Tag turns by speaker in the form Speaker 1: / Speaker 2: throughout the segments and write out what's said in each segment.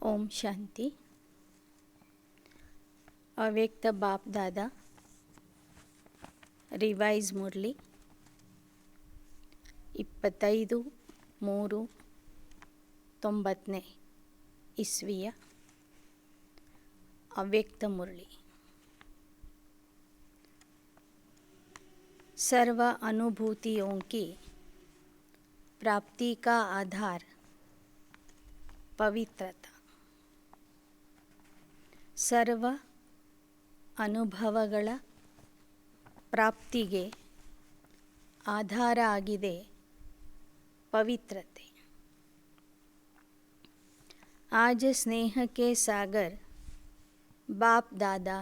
Speaker 1: ओम शांति। ಅವ್ಯಕ್ತ ಬಾಪ್ ದಾದಾ ರಿವೈಸ್ ಮುರಳಿ 25/3/90 ಇಸ್ವಿಯ ಅವ್ಯಕ್ತ ಮುರಳಿ। सर्व अनुभूतियों की प्राप्ति का आधार पवित्रता। सर्व ಅನುಭವಗಳ ಪ್ರಾಪ್ತಿಗೆ ಆಧಾರ ಆಗಿದೆ पवित्रते। आज स्नेह के सागर बाप दादा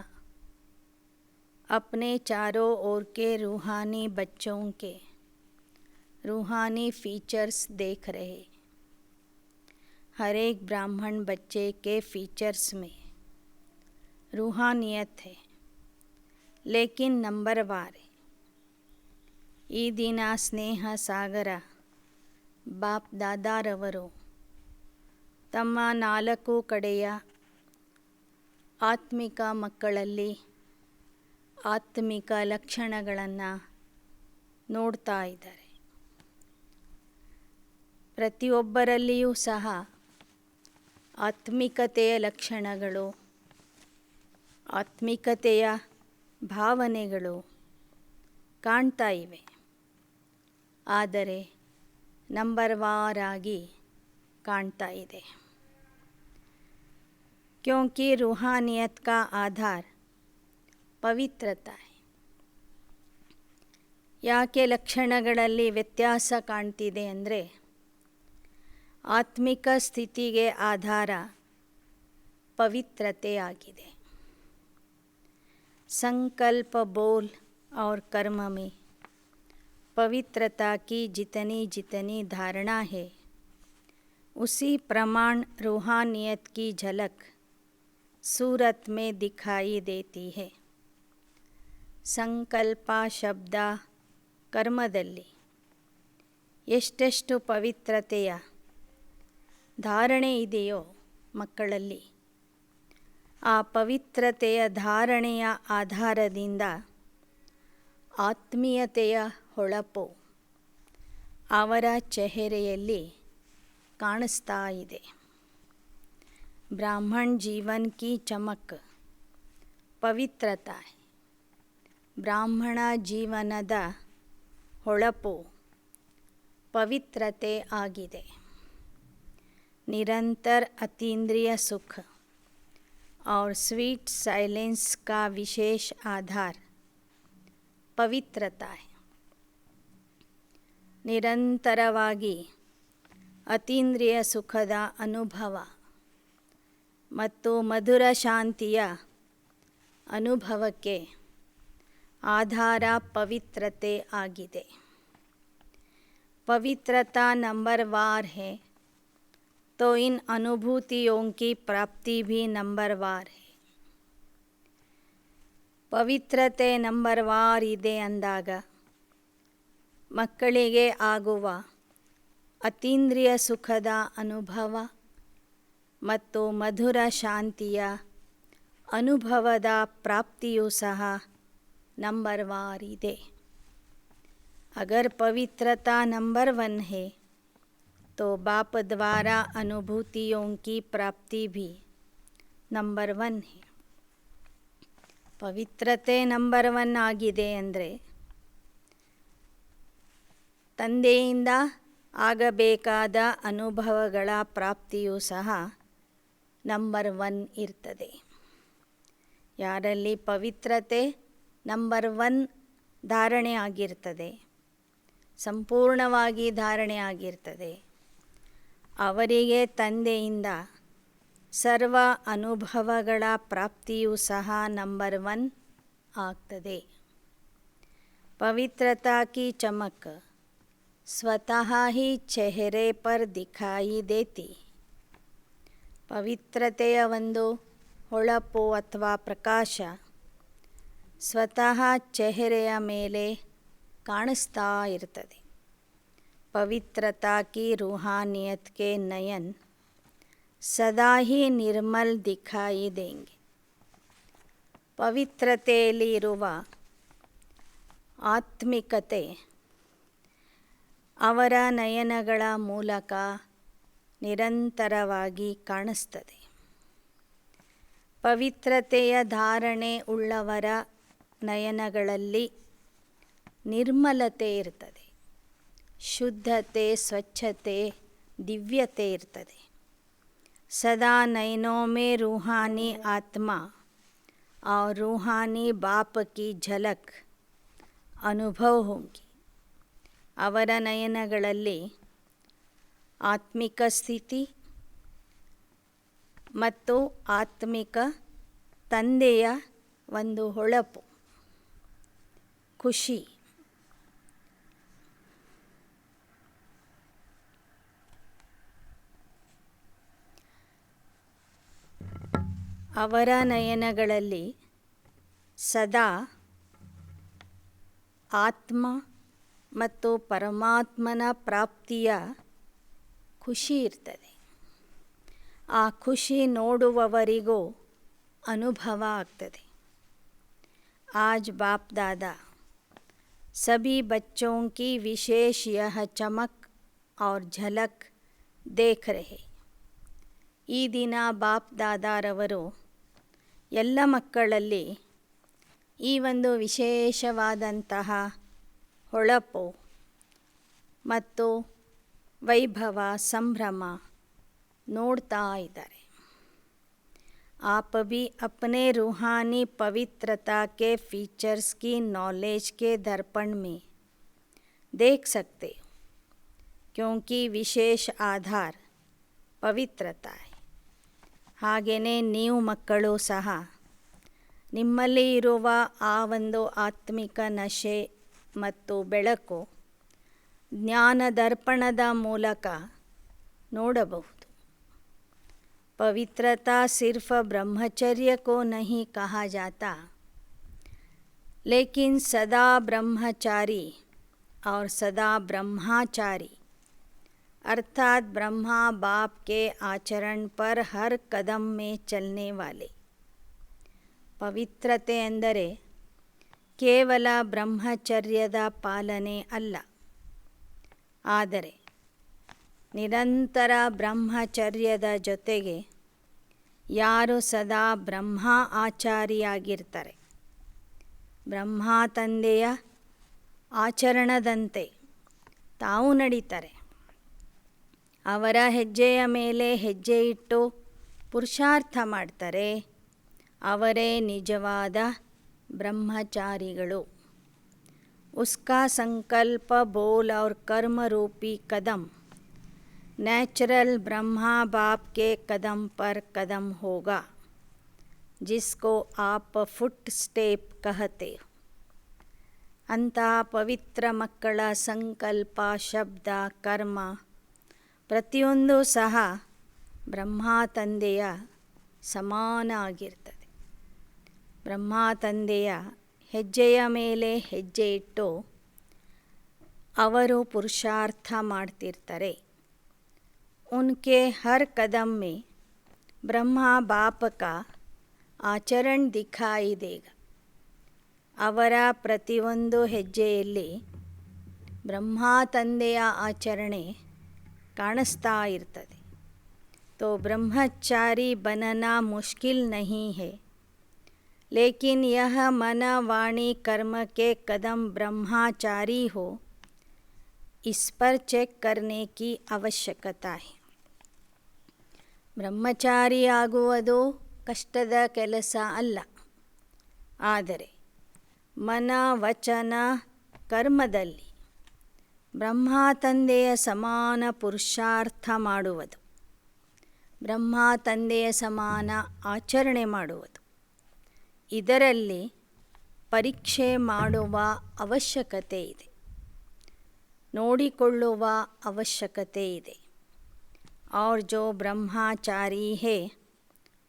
Speaker 1: अपने चारों ओर के रूहानी बच्चों के रूहानी फीचर्स देख रहे। हर एक ब्राह्मण बच्चे के फीचर्स में रूहानियत है, लेकिन नंबरवार है। ಈ ದಿನ ಸ್ನೇಹ ಸಾಗರ ಬಾಪ್ ದಾದಾರವರು ತಮ್ಮ 4 ಕಡೆಯ ಆತ್ಮಿಕ ಮಕ್ಕಳಲ್ಲಿ ಆತ್ಮಿಕ ಲಕ್ಷಣಗಳನ್ನು ನೋಡ್ತಾ ಇದ್ದಾರೆ। ಪ್ರತಿಯೊಬ್ಬರಲ್ಲಿಯೂ ಸಹ ಆತ್ಮಿಕತೆಯ ಲಕ್ಷಣಗಳು, ಆತ್ಮಿಕತೆಯ ಭಾವನೆಗಳು ಕಾಣ್ತಾ ಇವೆ, ಆದರೆ ನಂಬರ್ವಾರಾಗಿ ಕಾಣ್ತಾ ಇದೆ। क्योंकि रूहानियत का आधार पवित्रता है। ಯಾಕೆ ಲಕ್ಷಣಗಳಲ್ಲಿ ವ್ಯತ್ಯಾಸ ಕಾಣ್ತಿದೆ ಅಂದರೆ, ಆತ್ಮಿಕ ಸ್ಥಿತಿಗೆ ಆಧಾರ पवित्रते आಗಿದೆ। संकल्प, बोल और कर्म में पवित्रता की जितनी जितनी धारणा है, उसी प्रमाण रूहानियत की झलक सूरत में दिखाई देती है। संकल्प, ಶಬ್ದ, ಕರ್ಮದಲ್ಲಿ ಎಷ್ಟೆಷ್ಟು ಪವಿತ್ರತೆಯ ಧಾರಣೆ ಇದೆಯೋ ಮಕ್ಕಳಲ್ಲಿ, ಆ ಪವಿತ್ರತೆಯ ಧಾರಣೆಯ ಆಧಾರದಿಂದ ಆತ್ಮೀಯತೆಯ ಹೊಳಪು ಅವರ ಚೆಹರೆಯಲ್ಲಿ ಕಾಣಿಸ್ತಾ ಇದೆ। ಬ್ರಾಹ್ಮಣ ಜೀವನ ಕಿ ಚಮಕ್ ಪವಿತ್ರತಾ. ಬ್ರಾಹ್ಮಣ ಜೀವನದ ಹೊಳಪು ಪವಿತ್ರತೆ ಆಗಿದೆ। निरंतर अतीन्द्रिय सुख और स्वीट साइलेंस का विशेष आधार पवित्रता है। ನಿರಂತರವಾಗಿ ಅತೀಂದ್ರಿಯ ಸುಖದ ಅನುಭವ ಮತ್ತು ಮಧುರ ಶಾಂತಿಯ ಅನುಭವಕ್ಕೆ ಆಧಾರ ಪವಿತ್ರತೆ ಆಗಿದೆ। पवित्रता नंबरवार है, तो इन अनुभूतियों की प्राप्ति भी नंबरवार है। ಪವಿತ್ರತೆ ನಂಬರ್ವಾರ್ ಇದೆ ಅಂದಾಗ ಮಕ್ಕಳಿಗೆ ಆಗುವ ಅತೀಂದ್ರಿಯ ಸುಖದ ಅನುಭವ ಮತ್ತು ಮಧುರ ಶಾಂತಿಯ ಅನುಭವದ ಪ್ರಾಪ್ತಿಯೂ ಸಹ ನಂಬರ್ವಾರ್ ಇದೆ। ಅಗರ್ ಪವಿತ್ರತಾ नंबर 1 है, तो बाप द्वारा अनुभूतियों की प्राप्ति भी नंबर 1 है। ಪವಿತ್ರತೆ ನಂಬರ್ 1 ಆಗಿದೆ ಅಂದರೆ ತಂದೆಯಿಂದ ಆಗಬೇಕಾದ ಅನುಭವಗಳ ಪ್ರಾಪ್ತಿಯೂ ಸಹ ನಂಬರ್ 1 ಇರ್ತದೆ। ಯಾರಲ್ಲಿ ಪವಿತ್ರತೆ ನಂಬರ್ 1 ಧಾರಣೆ ಆಗಿರ್ತದೆ, ಸಂಪೂರ್ಣವಾಗಿ ಧಾರಣೆ ಆಗಿರ್ತದೆ, ಅವರಿಗೆ ತಂದೆಯಿಂದ ಸರ್ವ ಅನುಭವಗಳ ಪ್ರಾಪ್ತಿಯೂ ಸಹ ನಂಬರ್ 1 ಆಗ್ತದೆ। पवित्रता की चमक स्वतः ही चेहरे पर दिखाई देती। ಪವಿತ್ರತೆಯ ಒಂದು ಹೊಳಪು ಅಥವಾ ಪ್ರಕಾಶ ಸ್ವತಃ ಚೆಹರೆಯ ಮೇಲೆ ಕಾಣಿಸ್ತಾ ಇರ್ತದೆ। पवित्रता की रूहानियत के नयन ಸದಾ ಹಿ ನಿರ್ಮಲ್ ದಿಖಾಯಿ ದೇಂಗೆ. ಪವಿತ್ರತೆಯಲ್ಲಿ ಇರುವ ಆತ್ಮಿಕತೆ ಅವರ ನಯನಗಳ ಮೂಲಕ ನಿರಂತರವಾಗಿ ಕಾಣಿಸ್ತದೆ. ಪವಿತ್ರತೆಯ ಧಾರಣೆ ಉಳ್ಳವರ ನಯನಗಳಲ್ಲಿ ನಿರ್ಮಲತೆ ಇರ್ತದೆ, ಶುದ್ಧತೆ, ಸ್ವಚ್ಛತೆ, ದಿವ್ಯತೆ ಇರ್ತದೆ. सदा नैनों में रूहानी आत्मा और रूहानी बाप की झलक अनुभव होंगी. ಅವರ ನಯನಗಳಲ್ಲಿ ಆತ್ಮಿಕ ಸ್ಥಿತಿ ಮತ್ತು ಆತ್ಮಿಕ ತಂದೆಯ ಒಂದು ಹೊಳಪು, ಖುಷಿ. ಅವರ ನಯನಗಳಲ್ಲಿ ಸದಾ ಆತ್ಮ ಮತ್ತು ಪರಮಾತ್ಮನ ಪ್ರಾಪ್ತಿಯ ಖುಷಿ ಇರ್ತದೆ. ಆ ಖುಷಿ ನೋಡುವವರಿಗೂ ಅನುಭವ ಆಗ್ತದೆ. आज बाप दादा सभी बच्चों की विशेष यह चमक और झलक देख रहे. ಈ ದಿನ ಬಾಪ್ ದಾದಾರವರು ಎಲ್ಲ ಮಕ್ಕಳಲ್ಲಿ ಈ ಒಂದು ವಿಶೇಷವಾದಂತಹ ಹೊಳಪು ಮತ್ತು ವೈಭವ, ಸಂಭ್ರಮ ನೋಡ್ತಾ ಇದ್ದಾರೆ. आप भी अपने रूहानी पवित्रता के फीचर्स की नॉलेज के दर्पण में देख सकते हो, क्योंकि विशेष आधार पवित्रता है. ಹಾಗೆಯೇ ನೀವು ಮಕ್ಕಳು ಸಹ ನಿಮ್ಮಲ್ಲಿ ಇರುವ ಆ ಒಂದು ಆತ್ಮಿಕ ನಶೆ ಮತ್ತು ಬೆಳಕು ಜ್ಞಾನ ದರ್ಪಣದ ಮೂಲಕ ನೋಡಬಹುದು. पवित्रता सिर्फ ब्रह्मचर्य को नहीं कहा जाता, लेकिन सदा ब्रह्मचारी और सदा ब्रह्माचारी अर्थात ब्रह्मा बाप के आचरण पर हर कदम में चलने वाले. ಪವಿತ್ರತೆ ಎಂದರೆ ಕೇವಲ ಬ್ರಹ್ಮಚರ್ಯದ ಪಾಲನೆ ಅಲ್ಲ, ಆದರೆ ನಿರಂತರ ಬ್ರಹ್ಮಚರ್ಯದ ಜೊತೆಗೆ ಯಾರು ಸದಾ ಬ್ರಹ್ಮ ಆಚಾರಿಯಾಗಿರ್ತಾರೆ, ಬ್ರಹ್ಮ ತಂದೆಯ ಆಚರಣದಂತೆ ತಾವು ನಡೀತಾರೆ, ಅವರ ಹೆಜ್ಜೆಯ ಮೇಲೆ ಹೆಜ್ಜೆ ಇಟ್ಟು ಪುರುಷಾರ್ಥ ಮಾಡ್ತಾರೆ, ಅವರೇ ನಿಜವಾದ ಬ್ರಹ್ಮಚಾರಿಗಳು. उसका संकल्प, बोल और कर्म रूपी कदम नेचुरल ब्रह्मा बाप के कदम पर कदम होगा, जिसको आप फुट स्टेप कहते हो. ಅಂತಹ ಪವಿತ್ರ ಮಕ್ಕಳ ಸಂಕಲ್ಪ, ಶಬ್ದ, ಕರ್ಮ ಪ್ರತಿಯೊಂದು ಸಹ ಬ್ರಹ್ಮ ತಂದೆಯ ಸಮಾನ ಆಗಿರ್ತದೆ. ಬ್ರಹ್ಮ ತಂದೆಯ ಹೆಜ್ಜೆಯ ಮೇಲೆ ಹೆಜ್ಜೆ ಇಟ್ಟು ಅವರು ಪುರುಷಾರ್ಥ ಮಾಡ್ತಿರ್ತಾರೆ. उनके हर कदम में ब्रह्मा बाप का आचरण दिखाई देगा. ಅವರ ಪ್ರತಿಯೊಂದು ಹೆಜ್ಜೆಯಲ್ಲಿ ಬ್ರಹ್ಮ ತಂದೆಯ ಆಚರಣೆ ಕಾಣಿಸ್ತಾ ಇರ್ತದೆ. तो ब्रह्मचारी बनना मुश्किल नहीं है, लेकिन यह मन, वाणी, कर्म के कदम ब्रह्मचारी हो, इस पर चेक करने की आवश्यकता है. ಬ್ರಹ್ಮಚಾರಿ ಆಗುವುದು ಕಷ್ಟದ ಕೆಲಸ ಅಲ್ಲ, ಆದರೆ ಮನ, ವಚನ, ಕರ್ಮದಲ್ಲಿ ಬ್ರಹ್ಮ ತಂದೆಯ ಸಮಾನ ಪುರುಷಾರ್ಥ ಮಾಡುವುದು, ಬ್ರಹ್ಮ ತಂದೆಯ ಸಮಾನ ಆಚರಣೆ ಮಾಡುವುದು, ಇದರಲ್ಲಿ ಪರೀಕ್ಷೆ ಮಾಡುವ ಅವಶ್ಯಕತೆ ಇದೆ, ನೋಡಿಕೊಳ್ಳುವ ಅವಶ್ಯಕತೆ ಇದೆ. और जो ब्रह्मचारी है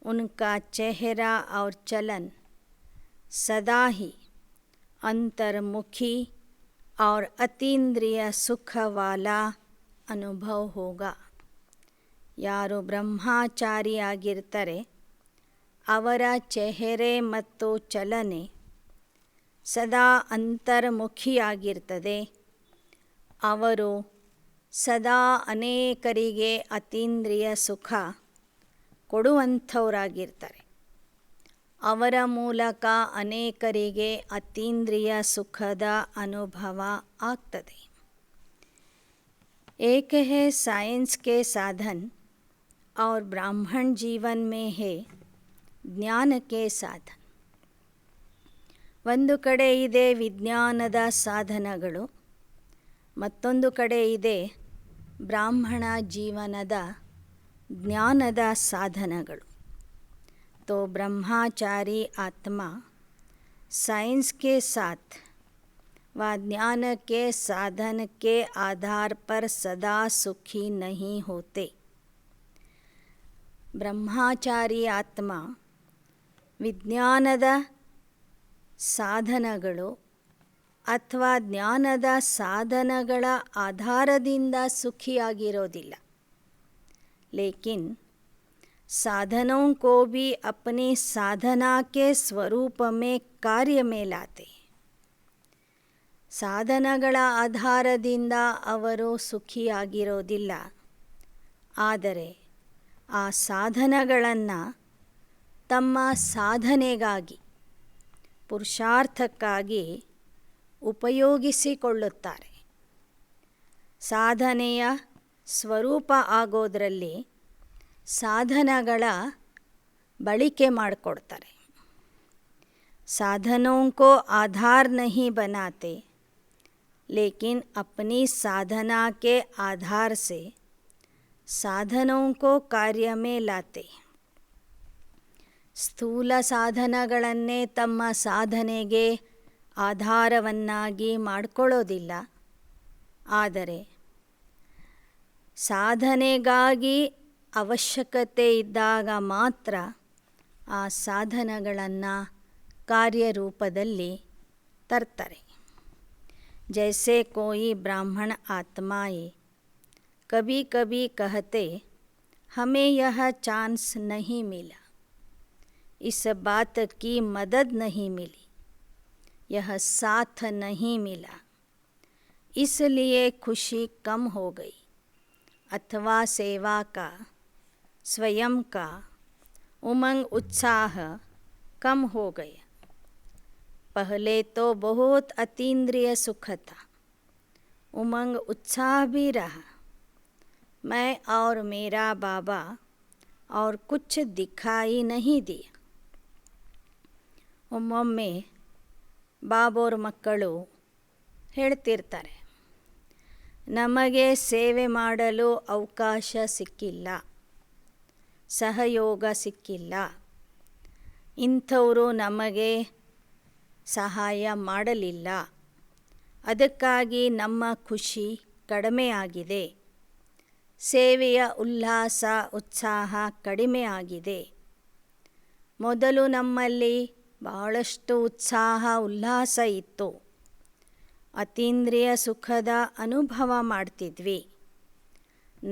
Speaker 1: उनका चेहरा और चलन सदा ही अंतर्मुखी और अतीन्द्रिय सुख वाला अनुभव होगा. ಯಾರು ಬ್ರಹ್ಮಚಾರಿಯಾಗಿರ್ತಾರೆ ಅವರ ಚೆಹರೆ ಮತ್ತು ಚಲನೆ ಸದಾ ಅಂತರ್ಮುಖಿಯಾಗಿರ್ತದೆ. ಅವರು ಸದಾ ಅನೇಕರಿಗೆ ಅತೀಂದ್ರಿಯ ಸುಖ ಕೊಡುವಂಥವರಾಗಿರ್ತಾರೆ. ಅವರ ಮೂಲಕ ಅನೇಕರಿಗೆ ಅತೀಂದ್ರಿಯ ಸುಖದ ಅನುಭವ ಆಗ್ತದೆ. एक है साइंस के साधन और ब्राह्मण जीवन में है ಜ್ಞಾನ ಕೆ ಸಾಧನ. ಒಂದು ಕಡೆ ಇದೆ ವಿಜ್ಞಾನದ ಸಾಧನಗಳು, ಮತ್ತೊಂದು ಕಡೆ ಇದೆ ಬ್ರಾಹ್ಮಣ ಜೀವನದ ಜ್ಞಾನದ ಸಾಧನಗಳು. तो ब्रह्मचारी आत्मा साइंस के साथ व ज्ञान के साधन के आधार पर सदा सुखी नहीं होते. ब्रह्मचारी आत्मा ವಿಜ್ಞಾನದ ಸಾಧನಗಳು ಅಥವಾ ಜ್ಞಾನದ ಸಾಧನಗಳ ಆಧಾರದಿಂದ ಸುಖಿಯಾಗಿರೋದಿಲ್ಲ. लेकिन साधनों को भी अपनी साधना के स्वरूप में कार्य में लाते. ಸಾಧನಗಳ ಆಧಾರದಿಂದ ಅವರು ಸುಖಿಯಾಗಿರೋದಿಲ್ಲ, ಆದರೆ ಆ ಸಾಧನಗಳನ್ನು ತಮ್ಮ ಸಾಧನೆಗಾಗಿ ಪುರುಷಾರ್ಥಕ್ಕಾಗಿ ಉಪಯೋಗಿಸಿಕೊಳ್ಳುತ್ತಾರೆ. ಸಾಧನೆಯ ಸ್ವರೂಪ ಆಗೋದರಲ್ಲಿ ಸಾಧನಗಳ ಬಳಕೆ ಮಾಡಿಕೊಡ್ತಾರೆ. साधनों को आधार नहीं बनाते, लेकिन अपनी साधना के आधार से साधनों को कार्य में लाते. ಸ್ಥೂಲ ಸಾಧನಗಳನ್ನೇ ತಮ್ಮ ಸಾಧನೆಗೆ ಆಧಾರವನ್ನಾಗಿ ಮಾಡಿಕೊಳ್ಳೋದಿಲ್ಲ, ಆದರೆ ಸಾಧನೆಗಾಗಿ ಅವಶ್ಯಕತೆ ಇದ್ದಾಗ ಮಾತ್ರ ಆ ಸಾಧನಗಳನ್ನು ಕಾರ್ಯರೂಪದಲ್ಲಿ ತರ್ತಾರೆ. जैसे कोई ब्राह्मण आत्माएं कभी कभी कहते हमें यह चांस नहीं मिला, इस बात की मदद नहीं मिली, यह साथ नहीं मिला, इसलिए खुशी कम हो गई, अथवा सेवा का स्वयं का उमंग उत्साह कम हो गया. पहले तो बहुत अतीन्द्रिय सुख था, उमंग उत्साह भी रहा, मैं और मेरा बाबा और कुछ दिखाई नहीं दिया. ಒಮ್ಮೊಮ್ಮೆ ಬಾಬೋರ್ ಮಕ್ಕಳು ಹೇಳ್ತಿರ್ತಾರೆ, ನಮಗೆ ಸೇವೆ ಮಾಡಲು ಅವಕಾಶ ಸಿಕ್ಕಿಲ್ಲ, ಸಹಯೋಗ ಸಿಕ್ಕಿಲ್ಲ, ಇಂಥವರು ನಮಗೆ ಸಹಾಯ ಮಾಡಲಿಲ್ಲ, ಅದಕ್ಕಾಗಿ ನಮ್ಮ ಖುಷಿ ಕಡಿಮೆಯಾಗಿದೆ, ಸೇವೆಯ ಉಲ್ಲಾಸ ಉತ್ಸಾಹ ಕಡಿಮೆಯಾಗಿದೆ. ಮೊದಲು ನಮ್ಮಲ್ಲಿ ಬಹಳಷ್ಟು ಉತ್ಸಾಹ ಉಲ್ಲಾಸ ಇತ್ತು, ಅತೀಂದ್ರಿಯ ಸುಖದ ಅನುಭವ ಮಾಡ್ತಿದ್ವಿ.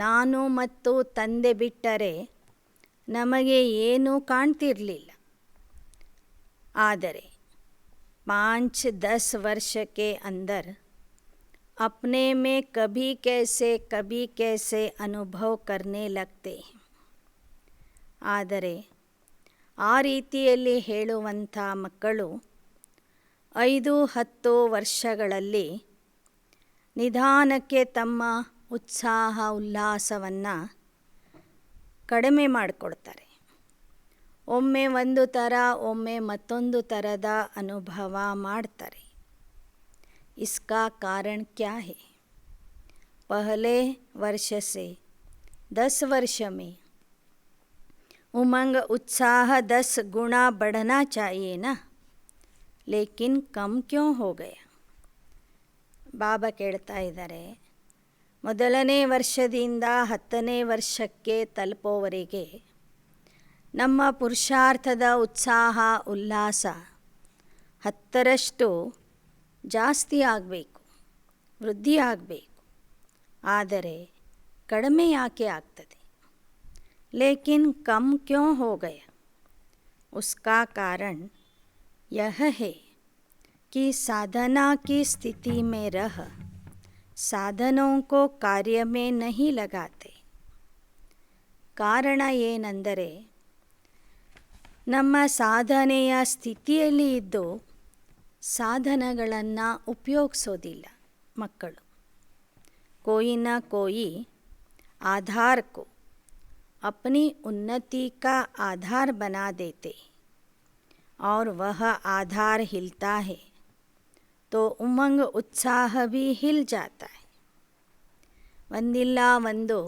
Speaker 1: ನಾನು ಮತ್ತು ತಂದೆ ಬಿಟ್ಟರೆ ನಮಗೆ ಏನೂ ಕಾಣ್ತಿರಲಿಲ್ಲ. ಆದರೆ 5-10 वर्ष के अंदर अपने में कभी कैसे अनुभव करने लगते हैं. ಆದರೆ ಆ ರೀತಿಯಲ್ಲಿ ಹೇಳುವಂಥ ಮಕ್ಕಳು 5-10 ವರ್ಷಗಳಲ್ಲಿ ನಿಧಾನಕ್ಕೆ ತಮ್ಮ ಉತ್ಸಾಹ ಉಲ್ಲಾಸವನ್ನು ಕಡಿಮೆ ಮಾಡಿಕೊಡ್ತಾರೆ. ಒಮ್ಮೆ ಒಂದು ಥರ, ಒಮ್ಮೆ ಮತ್ತೊಂದು ಥರದ ಅನುಭವ ಮಾಡ್ತಾರೆ. इसका कारण क्या है? पहले वर्ष से 10 वर्ष में उमंग उत्साह 10 गुना बढ़ना चाहिए ना, लेकिन कम क्यों हो गया? ಬಾಬಾ ಕೇಳ್ತಾ ಇದ್ದಾರೆ, ಮೊದಲನೇ ವರ್ಷದಿಂದ 10ನೇ ವರ್ಷಕ್ಕೆ ತಲುಪೋವರೆಗೆ ನಮ್ಮ ಪುರುಷಾರ್ಥದ ಉತ್ಸಾಹ ಉಲ್ಲಾಸ 10ರಷ್ಟು ಜಾಸ್ತಿ ಆಗಬೇಕು, ವೃದ್ಧಿ ಆಗಬೇಕು. ಆದರೆ ಕಡಿಮೆ ಯಾಕೆ ಆಗ್ತದೆ? लेकिन कम क्यों हो गया? उसका कारण यह है कि साधना की स्थिति में रह ಸಾಧನೋं को ಕಾರ್ಯ में नहीं लगाते. ಕಾರಣ ಏನೆಂದರೆ ನಮ್ಮ ಸಾಧನೆಯ ಸ್ಥಿತಿಯಲ್ಲಿ ಇದ್ದು ಸಾಧನಗಳನ್ನು ಉಪಯೋಗಿಸೋದಿಲ್ಲ ಮಕ್ಕಳು. कोई न कोई आधार को अपनी उन्नति का आधार बना देते और वह आधार हिलता है तो उमंग उत्साह भी हिल जाता है. ಒಂದಿಲ್ಲ ಒಂದು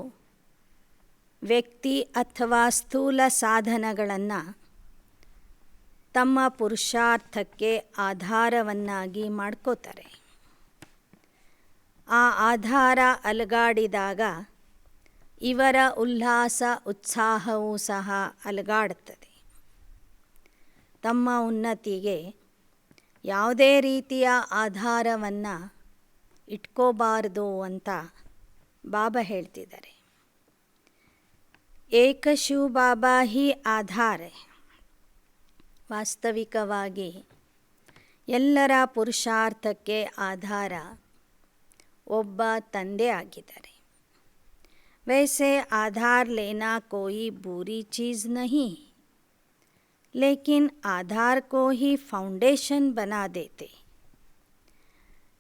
Speaker 1: ವ್ಯಕ್ತಿ ಅಥವಾ ಸ್ಥೂಲ ಸಾಧನಗಳನ್ನು ತಮ್ಮ ಪುರುಷಾರ್ಥಕ್ಕೆ ಆಧಾರವನ್ನಾಗಿ ಮಾಡ್ಕೋತಾರೆ. ಆ ಆಧಾರ ಅಲುಗಾಡಿದಾಗ ಇವರ ಉಲ್ಲಾಸ ಉತ್ಸಾಹವೂ ಸಹ ಅಲುಗಾಡುತ್ತದೆ. ತಮ್ಮ ಉನ್ನತಿಗೆ ಯಾವುದೇ ರೀತಿಯ ಆಧಾರವನ್ನು ಇಟ್ಕೋಬಾರ್ದು ಅಂತ ಬಾಬಾ ಹೇಳ್ತಿದ್ದಾರೆ. ಏಕ ಶಿವ ಬಾಬಾ ಹಿ ಆಧಾರ. ವಾಸ್ತವಿಕವಾಗಿ ಎಲ್ಲರ ಪುರುಷಾರ್ಥಕ್ಕೆ ಆಧಾರ ಒಬ್ಬ ತಂದೆ ಆಗಿದ್ದಾರೆ. वैसे आधार लेना कोई बुरी चीज़ नहीं, लेकिन आधार को ही फाउंडेशन बना देते.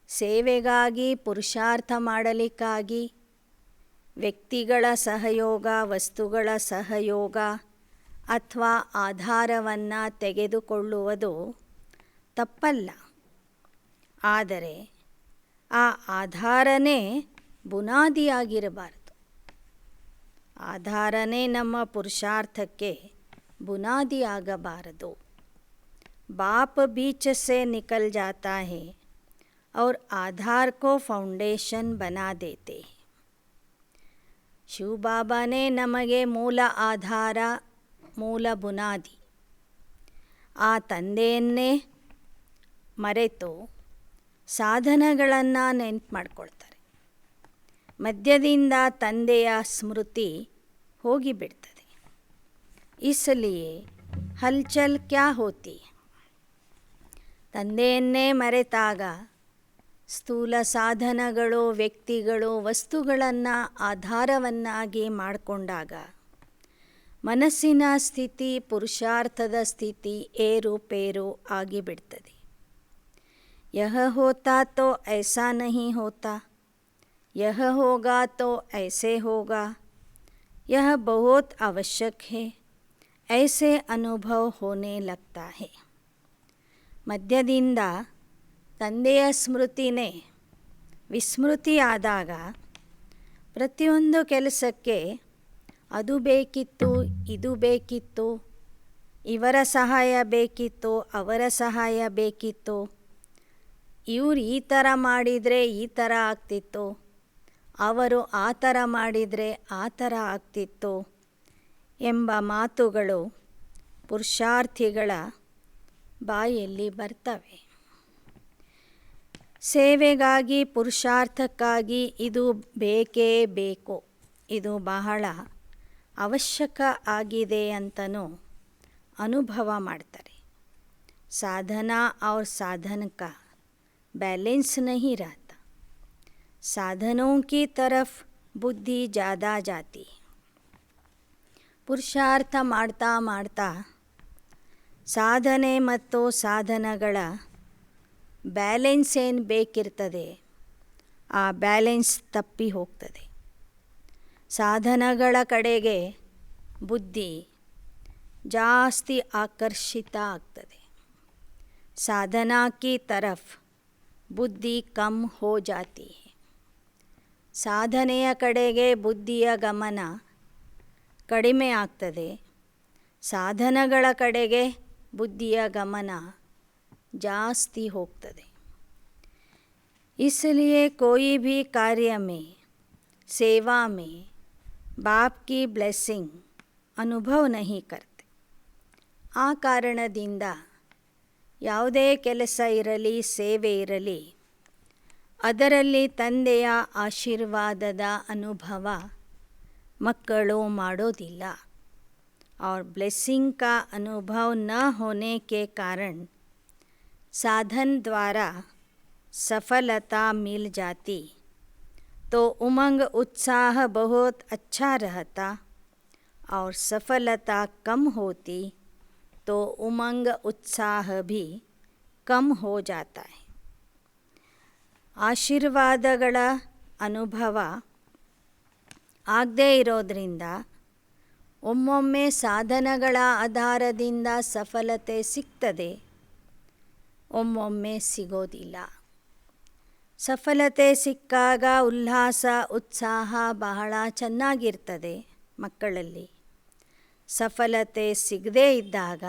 Speaker 1: ಸೇವೆಗಾಗಿ ಪುರುಷಾರ್ಥ ಮಾಡಲಿಕ್ಕಾಗಿ ವ್ಯಕ್ತಿಗಳ ಸಹಯೋಗ, ವಸ್ತುಗಳ ಸಹಯೋಗ ಅಥವಾ ಆಧಾರವನ್ನು ತೆಗೆದುಕೊಳ್ಳುವುದು ತಪ್ಪಲ್ಲ. ಆದರೆ ಆ ಆಧಾರನೇ ಬುನಾದಿಯಾಗಿರಬಾರದು. ಆಧಾರನೇ ನಮ್ಮ ಪುರುಷಾರ್ಥಕ್ಕೆ बुनादी ಆಗಬಾರದು. बाप बीच से निकल जाता है और आधार को फाउंडेशन बना देते. ಶಿವ ಬಾಬಾನೇ ನಮಗೆ ಮೂಲ ಆಧಾರ, ಮೂಲ ಬುನಾದಿ. ಆ ತಂದೆಯನ್ನೇ ಮರೆತು ಸಾಧನಗಳನ್ನು ನೆನಪು ಮಾಡ್ಕೊಳ್ತಾರೆ. ಮಧ್ಯದಿಂದ ತಂದೆಯ ಸ್ಮೃತಿ ಹೋಗಿಬಿಡ್ತದೆ. इसलिए हलचल क्या होती है? ತಂದೆಯನ್ನೇ ಮರೆತಾಗ ಸ್ಥೂಲ ಸಾಧನಗಳು, ವ್ಯಕ್ತಿಗಳು, ವಸ್ತುಗಳನ್ನು ಆಧಾರವನ್ನಾಗಿ ಮಾಡಿಕೊಂಡಾಗ ಮನಸ್ಸಿನ ಸ್ಥಿತಿ, ಪುರುಷಾರ್ಥದ ಸ್ಥಿತಿ ಏರುಪೇರು ಆಗಿಬಿಡ್ತದೆ. यह होता तो ऐसा नहीं होता, यह होगा तो ऐसे होगा, यह बहुत आवश्यक है, ऐसे ಅನುಭವ ಹೋನೆ ಲಗ್ತಾ ಹೇ. ಮಧ್ಯದಿಂದ ತಂದೆಯ ಸ್ಮೃತಿನೇ ವಿಸ್ಮೃತಿಯಾದಾಗ ಪ್ರತಿಯೊಂದು ಕೆಲಸಕ್ಕೆ ಅದು ಬೇಕಿತ್ತು, ಇದು ಬೇಕಿತ್ತು, ಇವರ ಸಹಾಯ ಬೇಕಿತ್ತು, ಅವರ ಸಹಾಯ ಬೇಕಿತ್ತು, ಇವರು ಈ ಥರ ಮಾಡಿದರೆ ಈ ಥರ ಆಗ್ತಿತ್ತು, ಅವರು ಆ ಥರ ಮಾಡಿದರೆ ಆ ಥರ ಆಗ್ತಿತ್ತು ಎಂಬ ಮಾತುಗಳು ಪುರುಷಾರ್ಥಿಗಳ ಬಾಯಲ್ಲಿ ಬರ್ತವೆ. ಸೇವೆಗಾಗಿ, ಪುರುಷಾರ್ಥಕ್ಕಾಗಿ ಇದು ಬೇಕೇ ಬೇಕು, ಇದು ಬಹಳ ಅವಶ್ಯಕ ಆಗಿದೆ ಅಂತನೂ ಅನುಭವ ಮಾಡ್ತಾರೆ. ಸಾಧನಾ और साधन का बैलेंस नहीं रहता. साधनों की तरफ बुद्धि ज़्यादा जाती है. ಪುರುಷಾರ್ಥ ಮಾಡ್ತಾ ಮಾಡ್ತಾ ಸಾಧನೆ ಮತ್ತು ಸಾಧನಗಳ ಬ್ಯಾಲೆನ್ಸ್ ಏನು ಬೇಕಿರ್ತದೆ ಆ ಬ್ಯಾಲೆನ್ಸ್ ತಪ್ಪಿ ಹೋಗ್ತದೆ. ಸಾಧನಗಳ ಕಡೆಗೆ ಬುದ್ಧಿ ಜಾಸ್ತಿ ಆಕರ್ಷಿತ ಆಗ್ತದೆ. ಸಾಧನಾ ಕಿ ತರಫ್ ಬುದ್ಧಿ ಕಮ್ ಹೋ ಜಾತಿ ಹೈ. ಸಾಧನೆಯ ಕಡೆಗೆ ಬುದ್ಧಿಯ ಗಮನ ಕಡಿಮೆ ಆಗ್ತದೆ. ಸಾಧನಗಳ ಕಡೆಗೆ ಬುದ್ಧಿಯ ಗಮನ ಜಾಸ್ತಿ ಹೋಗ್ತದೆ. इसलिए कोई भी कार्य में, सेवा में बाप की ब्लेसिंग अनुभव नहीं करते. ಆ ಕಾರಣದಿಂದ ಯಾವುದೇ ಕೆಲಸ ಇರಲಿ, ಸೇವೆ ಇರಲಿ, ಅದರಲ್ಲಿ ತಂದೆಯ ಆಶೀರ್ವಾದದ ಅನುಭವ ಮಕ್ಕಳು ಮಾಡೋದಿಲ್ಲ. और ब्लेसिंग का अनुभव न होने के कारण साधन द्वारा सफलता मिल जाती तो उमंग उत्साह बहुत अच्छा रहता, और सफलता कम होती तो उमंग उत्साह भी कम हो जाता है. ಆಶೀರ್ವಾದಗಳ ಅನುಭವ ಆಗದೇ ಇರೋದ್ರಿಂದ ಒಮ್ಮೊಮ್ಮೆ ಸಾಧನಗಳ ಆಧಾರದಿಂದ ಸಫಲತೆ ಸಿಗ್ತದೆ, ಒಮ್ಮೊಮ್ಮೆ ಸಿಗೋದಿಲ್ಲ. ಸಫಲತೆ ಸಿಕ್ಕಾಗ ಉಲ್ಲಾಸ ಉತ್ಸಾಹ ಬಹಳ ಚೆನ್ನಾಗಿರ್ತದೆ ಮಕ್ಕಳಲ್ಲಿ. ಸಫಲತೆ ಸಿಗದೇ ಇದ್ದಾಗ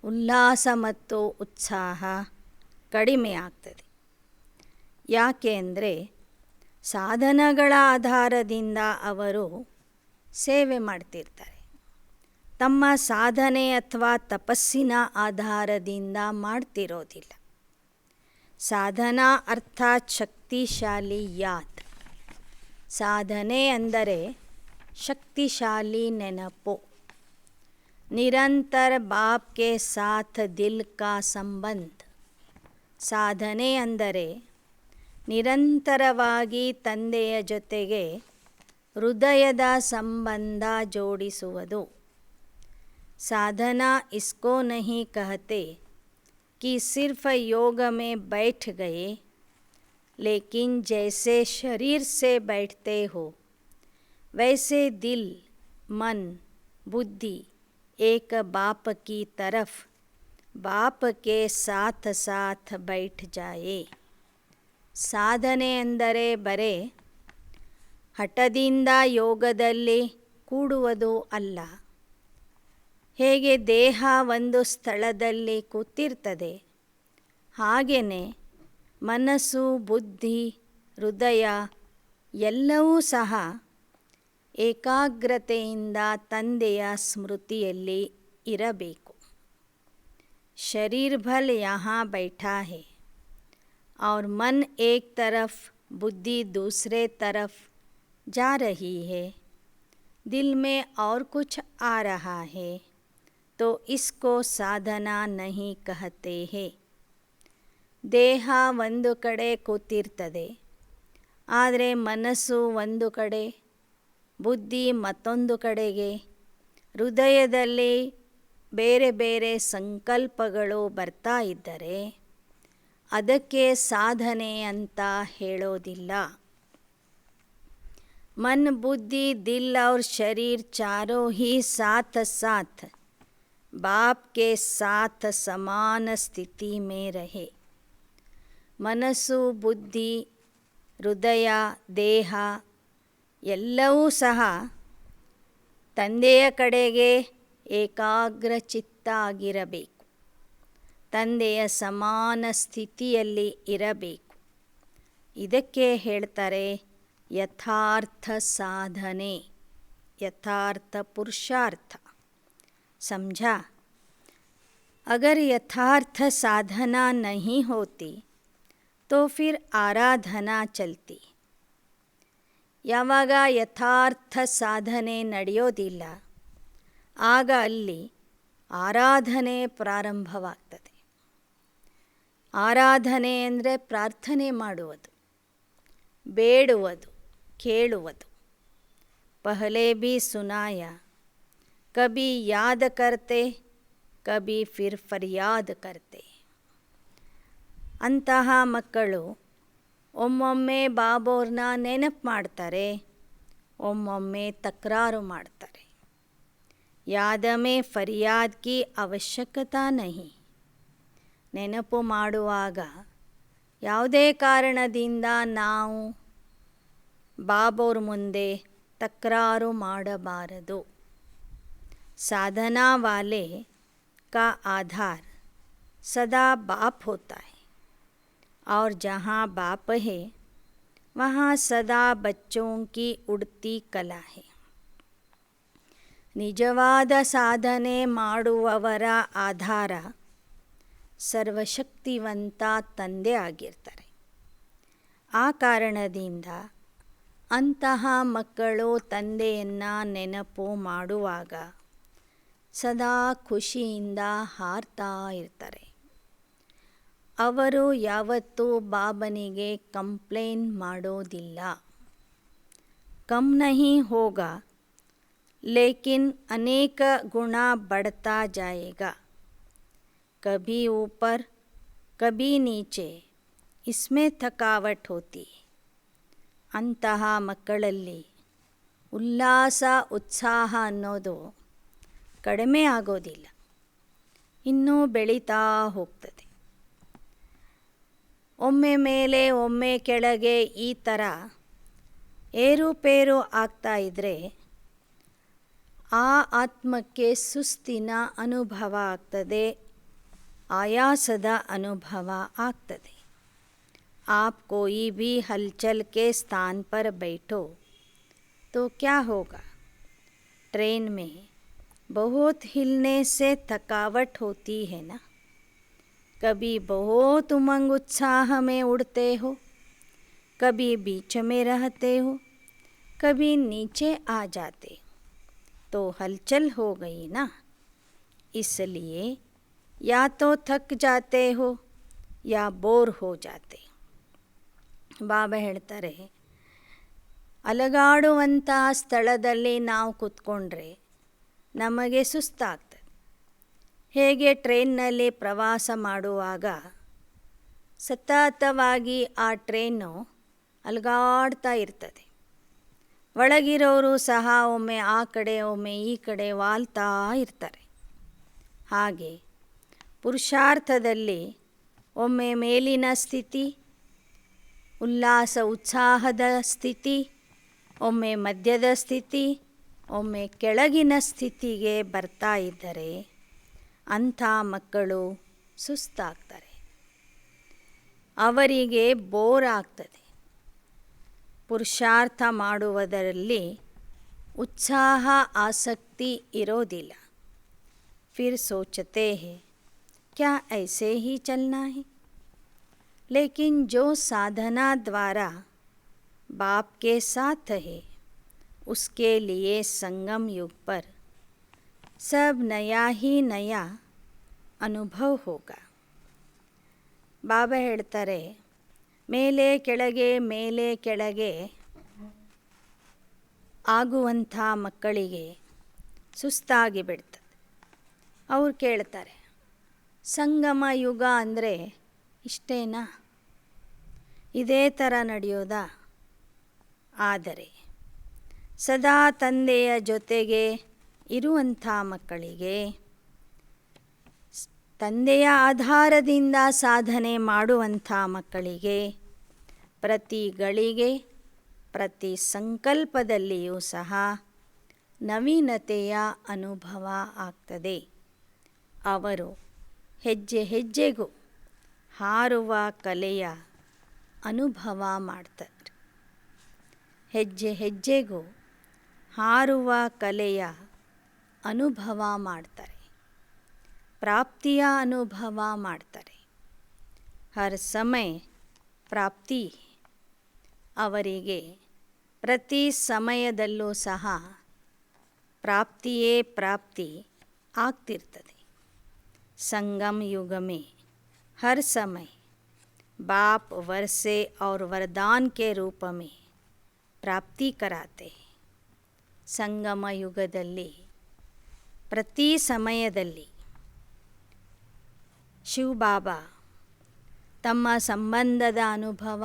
Speaker 1: ಉಲ್ಲಾಸ ಮತ್ತು ಉತ್ಸಾಹ ಕಡಿಮೆ ಆಗ್ತದೆ. ಯಾಕೆ ಅಂದರೆ ಸಾಧನಗಳ ಆಧಾರದಿಂದ ಅವರು ಸೇವೆ ಮಾಡ್ತಿರ್ತಾರೆ, ತಮ್ಮ ಸಾಧನೆ ಅಥವಾ ತಪಸ್ಸಿನ ಆಧಾರದಿಂದ ಮಾಡ್ತಿರೋದಿಲ್ಲ. ಸಾಧನಾ ಅರ್ಥಾತ್ ಶಕ್ತಿಶಾಲಿ ಯಾದ್. ಸಾಧನೆ ಅಂದರೆ ಶಕ್ತಿಶಾಲಿ ನೆನಪು. ನಿರಂತರ ಬಾಪ್ ಕೆ ಸಾಥ್ ದಿಲ್ ಕಾ ಸಂಬಂಧ. ಸಾಧನೆ ಅಂದರೆ ನಿರಂತರವಾಗಿ ತಂದೆಯ ಜೊತೆಗೆ ಹೃದಯದ ಸಂಬಂಧ ಜೋಡಿಸುವುದು. ಸಾಧನಾ इसको नहीं कहते कि सिर्फ योग में बैठ गए, लेकिन जैसे शरीर से बैठते हो वैसे दिल मन बुद्धि एक बाप की तरफ बाप के साथ साथ बैठ जाए. ಸಾಧನೆ ಎಂದರೆ ಬರೇ ಹಠದಿಂದ ಯೋಗದಲ್ಲಿ ಕೂಡುವುದು ಅಲ್ಲ. ಹೇಗೆ ದೇಹ ಒಂದು ಸ್ಥಳದಲ್ಲಿ ಕೂತಿರ್ತದೆ, ಹಾಗೆಯೇ ಮನಸ್ಸು ಬುದ್ಧಿ ಹೃದಯ ಎಲ್ಲವೂ ಸಹ ಏಕಾಗ್ರತೆಯಿಂದ ತಂದೆಯ ಸ್ಮೃತಿಯಲ್ಲಿ ಇರಬೇಕು. ಶರೀರ್ ಭಲ್ ಯಹಾ ಬೈಠಾ ಹೈ और मन एक तरफ बुद्धि दूसरे तरफ जा रही है, दिल में और कुछ आ रहा है, तो इसको साधना नहीं कहते हैं. ದೇಹ ಒಂದು ಕಡೆ ಕೂತಿರ್ತದೆ, ಆದರೆ ಮನಸ್ಸು ಒಂದು ಕಡೆ, ಬುದ್ಧಿ ಮತ್ತೊಂದು ಕಡೆಗೆ, ಹೃದಯದಲ್ಲಿ ಬೇರೆ ಬೇರೆ ಸಂಕಲ್ಪಗಳು ಬರ್ತಾ ಇದ್ದರೆ ಅದಕ್ಕೆ ಸಾಧನೆ ಅಂತ ಹೇಳೋದಿಲ್ಲ. मन बुद्धि दिल और शरीर चारों ही साथ साथ बाप के साथ समान स्थिति में रहे. ಮನಸ್ಸು ಬುದ್ಧಿ ಹೃದಯ ದೇಹ ಎಲ್ಲವೂ ಸಹ ತಂದೆಯ ಕಡೆಗೆ ಏಕಾಗ್ರಚಿತ್ತ ಆಗಿರಬೇಕು, ತಂದೆಯ ಸಮಾನ ಸ್ಥಿತಿಯಲ್ಲಿ ಇರಬೇಕು. ಇದಕ್ಕೆ ಹೇಳ್ತಾರೆ ಯಥಾರ್ಥ ಸಾಧನೆ, ಯಥಾರ್ಥ ಪುರುಷಾರ್ಥ. समझा? अगर यथार्थ साधना नहीं होती तो फिर आराधना चलती. ಯಾವಾಗ ಯಥಾರ್ಥ ಸಾಧನೆ ನಡೆಯೋದಿಲ್ಲ ಆಗ ಅಲ್ಲಿ ಆರಾಧನೆ ಪ್ರಾರಂಭವಾಗ್ತದೆ. ಆರಾಧನೆ ಅಂದರೆ ಪ್ರಾರ್ಥನೆ ಮಾಡುವುದು, ಬೇಡುವುದು, ಕೇಳುವುದು. ಪಹಲೆ ಭಿ ಸುನಾಯ, ಕಭಿ ಯಾದ್ ಕರ್ತೆ ಕಭಿ ಫಿರ್ ಫರ್ಯಾದ್ ಕರ್ತೆ. ಅಂತಹ ಮಕ್ಕಳು ಒಮ್ಮೊಮ್ಮೆ ಬಾಬೋರ್ನ ನೆನಪು ಮಾಡ್ತಾರೆ, ಒಮ್ಮೊಮ್ಮೆ ತಕರಾರು ಮಾಡ್ತಾರೆ. ಯಾದ ಮೇ ಫರ್ಯಾದ್ ಕಿ ಅವಶ್ಯಕತಾ ನಹಿ. ನೆನಪು ಮಾಡುವಾಗ ಯಾವುದೇ ಕಾರಣದಿಂದ ನಾವು ಬಾಬೋರ್ ಮುಂದೆ ತಕರಾರು ಮಾಡಬಾರದು. साधना वाले का आधार सदा बाप होता है, और जहाँ बाप है वहाँ सदा बच्चों की उड़ती कला है. ನಿಜವಾದ ಸಾಧನೆ ಮಾಡುವವರ ಆಧಾರ ಸರ್ವಶಕ್ತಿವಂತ ತಂದೆ ಆಗಿರ್ತಾರೆ. ಆ ಕಾರಣದಿಂದ ಅಂತಹ ಮಕ್ಕಳು ತಂದೆಯನ್ನು ನೆನಪು ಮಾಡುವಾಗ ಸದಾ ಖುಷಿಯಿಂದ ಹಾರ್ತಾ ಇರ್ತಾರೆ. ಅವರು ಯಾವತ್ತೂ ಬಾಬನಿಗೆ ಕಂಪ್ಲೇಂಟ್ ಮಾಡೋದಿಲ್ಲ. ಕಮ್ ನಹೀ ಹೋಗಾ ಲೇಕಿನ್ ಅನೇಕ ಗುಣ ಬಡ್ತಾ ಜಾಯೇಗಾ. ಕಭಿ ಊಪರ್ ಕಭಿ ನೀಚೆ ಇಸ್ಮೇ ಥಕಾವಟ್ ಹೋತಿ. ಅಂತಹ ಮಕ್ಕಳಲ್ಲಿ ಉಲ್ಲಾಸ ಉತ್ಸಾಹ ಅನ್ನೋದು ಕಡಿಮೆ ಆಗೋದಿಲ್ಲ, ಇನ್ನೂ ಬೆಳೀತಾ ಹೋಗ್ತದೆ. ಒಮ್ಮೆ ಮೇಲೆ ಒಮ್ಮೆ ಕೆಳಗೆ ಈ ಥರ ಏರುಪೇರು ಆಗ್ತಾ ಇದ್ದರೆ ಆ ಆತ್ಮಕ್ಕೆ ಸುಸ್ತಿನ ಅನುಭವ ಆಗ್ತದೆ, ಆಯಾಸದ ಅನುಭವ ಆಗ್ತದೆ. आप कोई भी हलचल के स्थान पर बैठो तो क्या होगा? ट्रेन में बहुत हिलने से थकावट होती है ना. कभी बहुत उमंग उत्साह में उड़ते हो, कभी बीच में रहते हो, कभी नीचे आ जाते हो, तो हलचल हो गई ना. इसलिए या तो थक जाते हो या बोर हो जाते हो. ಬಾಬಾ ಹೇಳ್ತಾರೆ, ಅಲಗಾಡುವಂಥ ಸ್ಥಳದಲ್ಲಿ ನಾವು ಕೂತ್ಕೊಂಡ್ರೆ ನಮಗೆ ಸುಸ್ತಾಗ್ತದೆ. ಹೇಗೆ ಟ್ರೈನ್ನಲ್ಲಿ ಪ್ರವಾಸ ಮಾಡುವಾಗ ಸತತವಾಗಿ ಆ ಟ್ರೈನು ಅಲಗಾಡ್ತಾ ಇರ್ತದೆ. ಒಳಗಿರೋರು ಸಹ ಒಮ್ಮೆ ಆ ಕಡೆ ಒಮ್ಮೆ ಈ ಕಡೆ ವಾಲ್ತಾ ಇರ್ತಾರೆ. ಹಾಗೆ ಪುರುಷಾರ್ಥದಲ್ಲಿ ಒಮ್ಮೆ ಮೇಲಿನ ಸ್ಥಿತಿ, ಉಲ್ಲಾಸ ಉತ್ಸಾಹದ ಸ್ಥಿತಿ, ಒಮ್ಮೆ ಮಧ್ಯದ ಸ್ಥಿತಿ, ಒಮ್ಮೆ ಕೆಳಗಿನ ಸ್ಥಿತಿಗೆ ಬರ್ತಾ ಇದ್ದರೆ ಅಂಥ ಮಕ್ಕಳು ಸುಸ್ತಾಗ್ತಾರೆ, ಅವರಿಗೆ ಬೋರ್ ಆಗ್ತದೆ. ಪುರುಷಾರ್ಥ ಮಾಡುವುದರಲ್ಲಿ ಉತ್ಸಾಹ ಆಸಕ್ತಿ ಇರೋದಿಲ್ಲ. ಫಿರ್ ಸೋಚತೆ ಹೈ ಕ್ಯಾ ಐಸೆ ಹಿ ಚಲ್ನಾ ಹೈ. लेकिन जो साधना द्वारा बाप के साथ है उसके लिए संगम युग पर सब नया ही नया अनुभव होगा. ಬಾಬಾ ಹೇಳ್ತಾರೆ, ಮೇಲೆ ಕೆಳಗೆ ಆಗುವಂಥ ಮಕ್ಕಳಿಗೆ ಸುಸ್ತಾಗಿ ಬಿಡ್ತದೆ. ಅವ್ರು ಕೇಳ್ತಾರೆ, ಸಂಗಮ ಯುಗ ಅಂದರೆ ಇಷ್ಟೇನಾ, ಇದೇ ಥರ ನಡೆಯೋದಾ? ಆದರೆ ಸದಾ ತಂದೆಯ ಜೊತೆಗೆ ಇರುವಂಥ ಮಕ್ಕಳಿಗೆ, ತಂದೆಯ ಆಧಾರದಿಂದ ಸಾಧನೆ ಮಾಡುವಂಥ ಮಕ್ಕಳಿಗೆ ಪ್ರತಿ ಗಳಿಗೆ ಪ್ರತಿ ಸಂಕಲ್ಪದಲ್ಲಿಯೂ ಸಹ ನವೀನತೆಯ ಅನುಭವ ಆಗ್ತದೆ. ಅವರು ಹೆಜ್ಜೆ ಹೆಜ್ಜೆಗೂ ಹಾರುವ ಕಲೆಯ ಅನುಭವ ಮಾಡ್ತಾರೆ. ಹೆಜ್ಜೆ ಹೆಜ್ಜೆಗೂ ಹಾರುವ ಕಲೆಯ ಅನುಭವ ಮಾಡ್ತಾರೆ, ಪ್ರಾಪ್ತಿಯ ಅನುಭವ ಮಾಡ್ತಾರೆ. ಹರ್ ಸಮಯ ಪ್ರಾಪ್ತಿ. ಅವರಿಗೆ ಪ್ರತಿ ಸಮಯದಲ್ಲೂ ಸಹ ಪ್ರಾಪ್ತಿಯೇ ಪ್ರಾಪ್ತಿ ಆಗ್ತಿರ್ತದೆ. ಸಂಗಮ युग में हर समय बाप वर्षे और वरदान के रूप में ಪ್ರಾಪ್ತಿ कराते. ಸಂಗಮ ಯುಗದಲ್ಲಿ ಪ್ರತಿ ಸಮಯದಲ್ಲಿ ಶಿವಬಾಬಾ ತಮ್ಮ ಸಂಬಂಧದ ಅನುಭವ,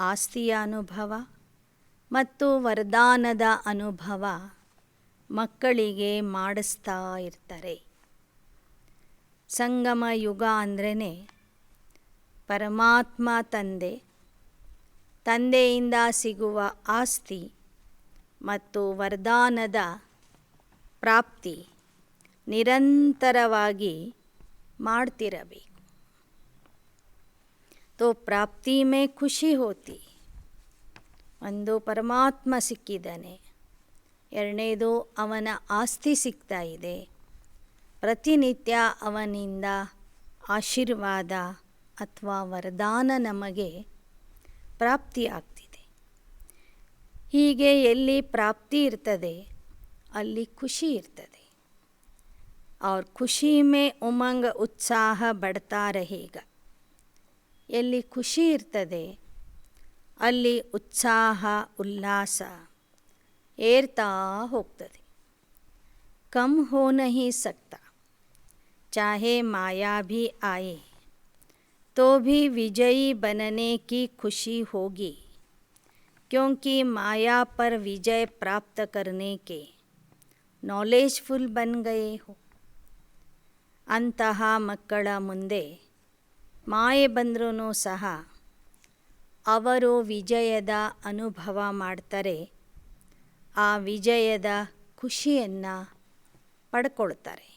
Speaker 1: ಆಸ್ತಿಯ ಅನುಭವ ಮತ್ತು ವರದಾನದ ಅನುಭವ ಮಕ್ಕಳಿಗೆ ಮಾಡಿಸ್ತಾ ಇರ್ತಾರೆ. ಸಂಗಮ ಯುಗ ಅಂದ್ರೇ ಪರಮಾತ್ಮ ತಂದೆಯಿಂದ ಸಿಗುವ ಆಸ್ತಿ ಮತ್ತು ವರದಾನದ ಪ್ರಾಪ್ತಿ ನಿರಂತರವಾಗಿ ಮಾಡ್ತಿರಬೇಕು. ತೋ ಪ್ರಾಪ್ತಿ ಮೇ ಖುಷಿ ಹೋತಿ. ಒಂದು ಪರಮಾತ್ಮ ಸಿಕ್ಕಿದ್ದಾನೆ, ಎರಡನೇದು ಅವನ ಆಸ್ತಿ ಸಿಗ್ತಾ ಇದೆ, ಪ್ರತಿನಿತ್ಯ ಅವನಿಂದ ಆಶೀರ್ವಾದ ಅಥವಾ ವರದಾನ ನಮಗೆ ಪ್ರಾಪ್ತಿಯಾಗ್ತಿದೆ. ಹೀಗೆ ಎಲ್ಲಿ ಪ್ರಾಪ್ತಿ ಇರ್ತದೆ ಅಲ್ಲಿ ಖುಷಿ ಇರ್ತದೆ. और खुशी में उमंग उत्साह बढ़ता रहेगा. ಎಲ್ಲಿ ಖುಷಿ ಇರ್ತದೆ ಅಲ್ಲಿ ಉತ್ಸಾಹ ಉಲ್ಲಾಸ ಏರ್ತಾ ಹೋಗ್ತದೆ. कम हो नहीं सकता. चाहे माया भी आए तो भी विजयी बनने की खुशी होगी, क्योंकि माया पर विजय प्राप्त करने के नॉलेजफुल बन गए हो. ಅಂತಹ ಮಕ್ಕಳ ಮುಂದೆ ಮಾಯೆ ಬಂದ್ರೂ ಸಹ ಅವರು ವಿಜಯದ ಅನುಭವ ಮಾಡ್ತಾರೆ, ಆ ವಿಜಯದ ಖುಷಿಯನ್ನು ಪಡ್ಕೊಳ್ತಾರೆ.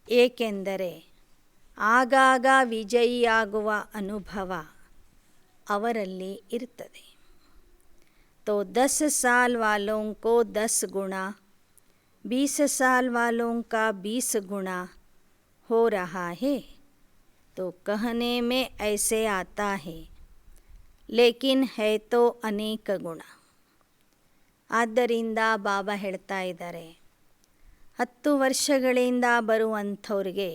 Speaker 1: ಏಕೆಂದರೆ ಆಗಾಗ ವಿಜಯಿಯಾಗುವ ಅನುಭವ ಅವರಲ್ಲಿ ಇರ್ತದೆ. तो 10 साल वालों को 10 गुना, 20 साल वालों का 20 गुना हो रहा है, तो कहने में ऐसे आता है, लेकिन है तो अनेक गुना. ಆದ್ದರಿಂದ ಬಾಬಾ ಹೇಳ್ತಾ ಇದ್ದಾರೆ, 10 ವರ್ಷಗಳಿಂದ ಬರುವಂಥವ್ರಿಗೆ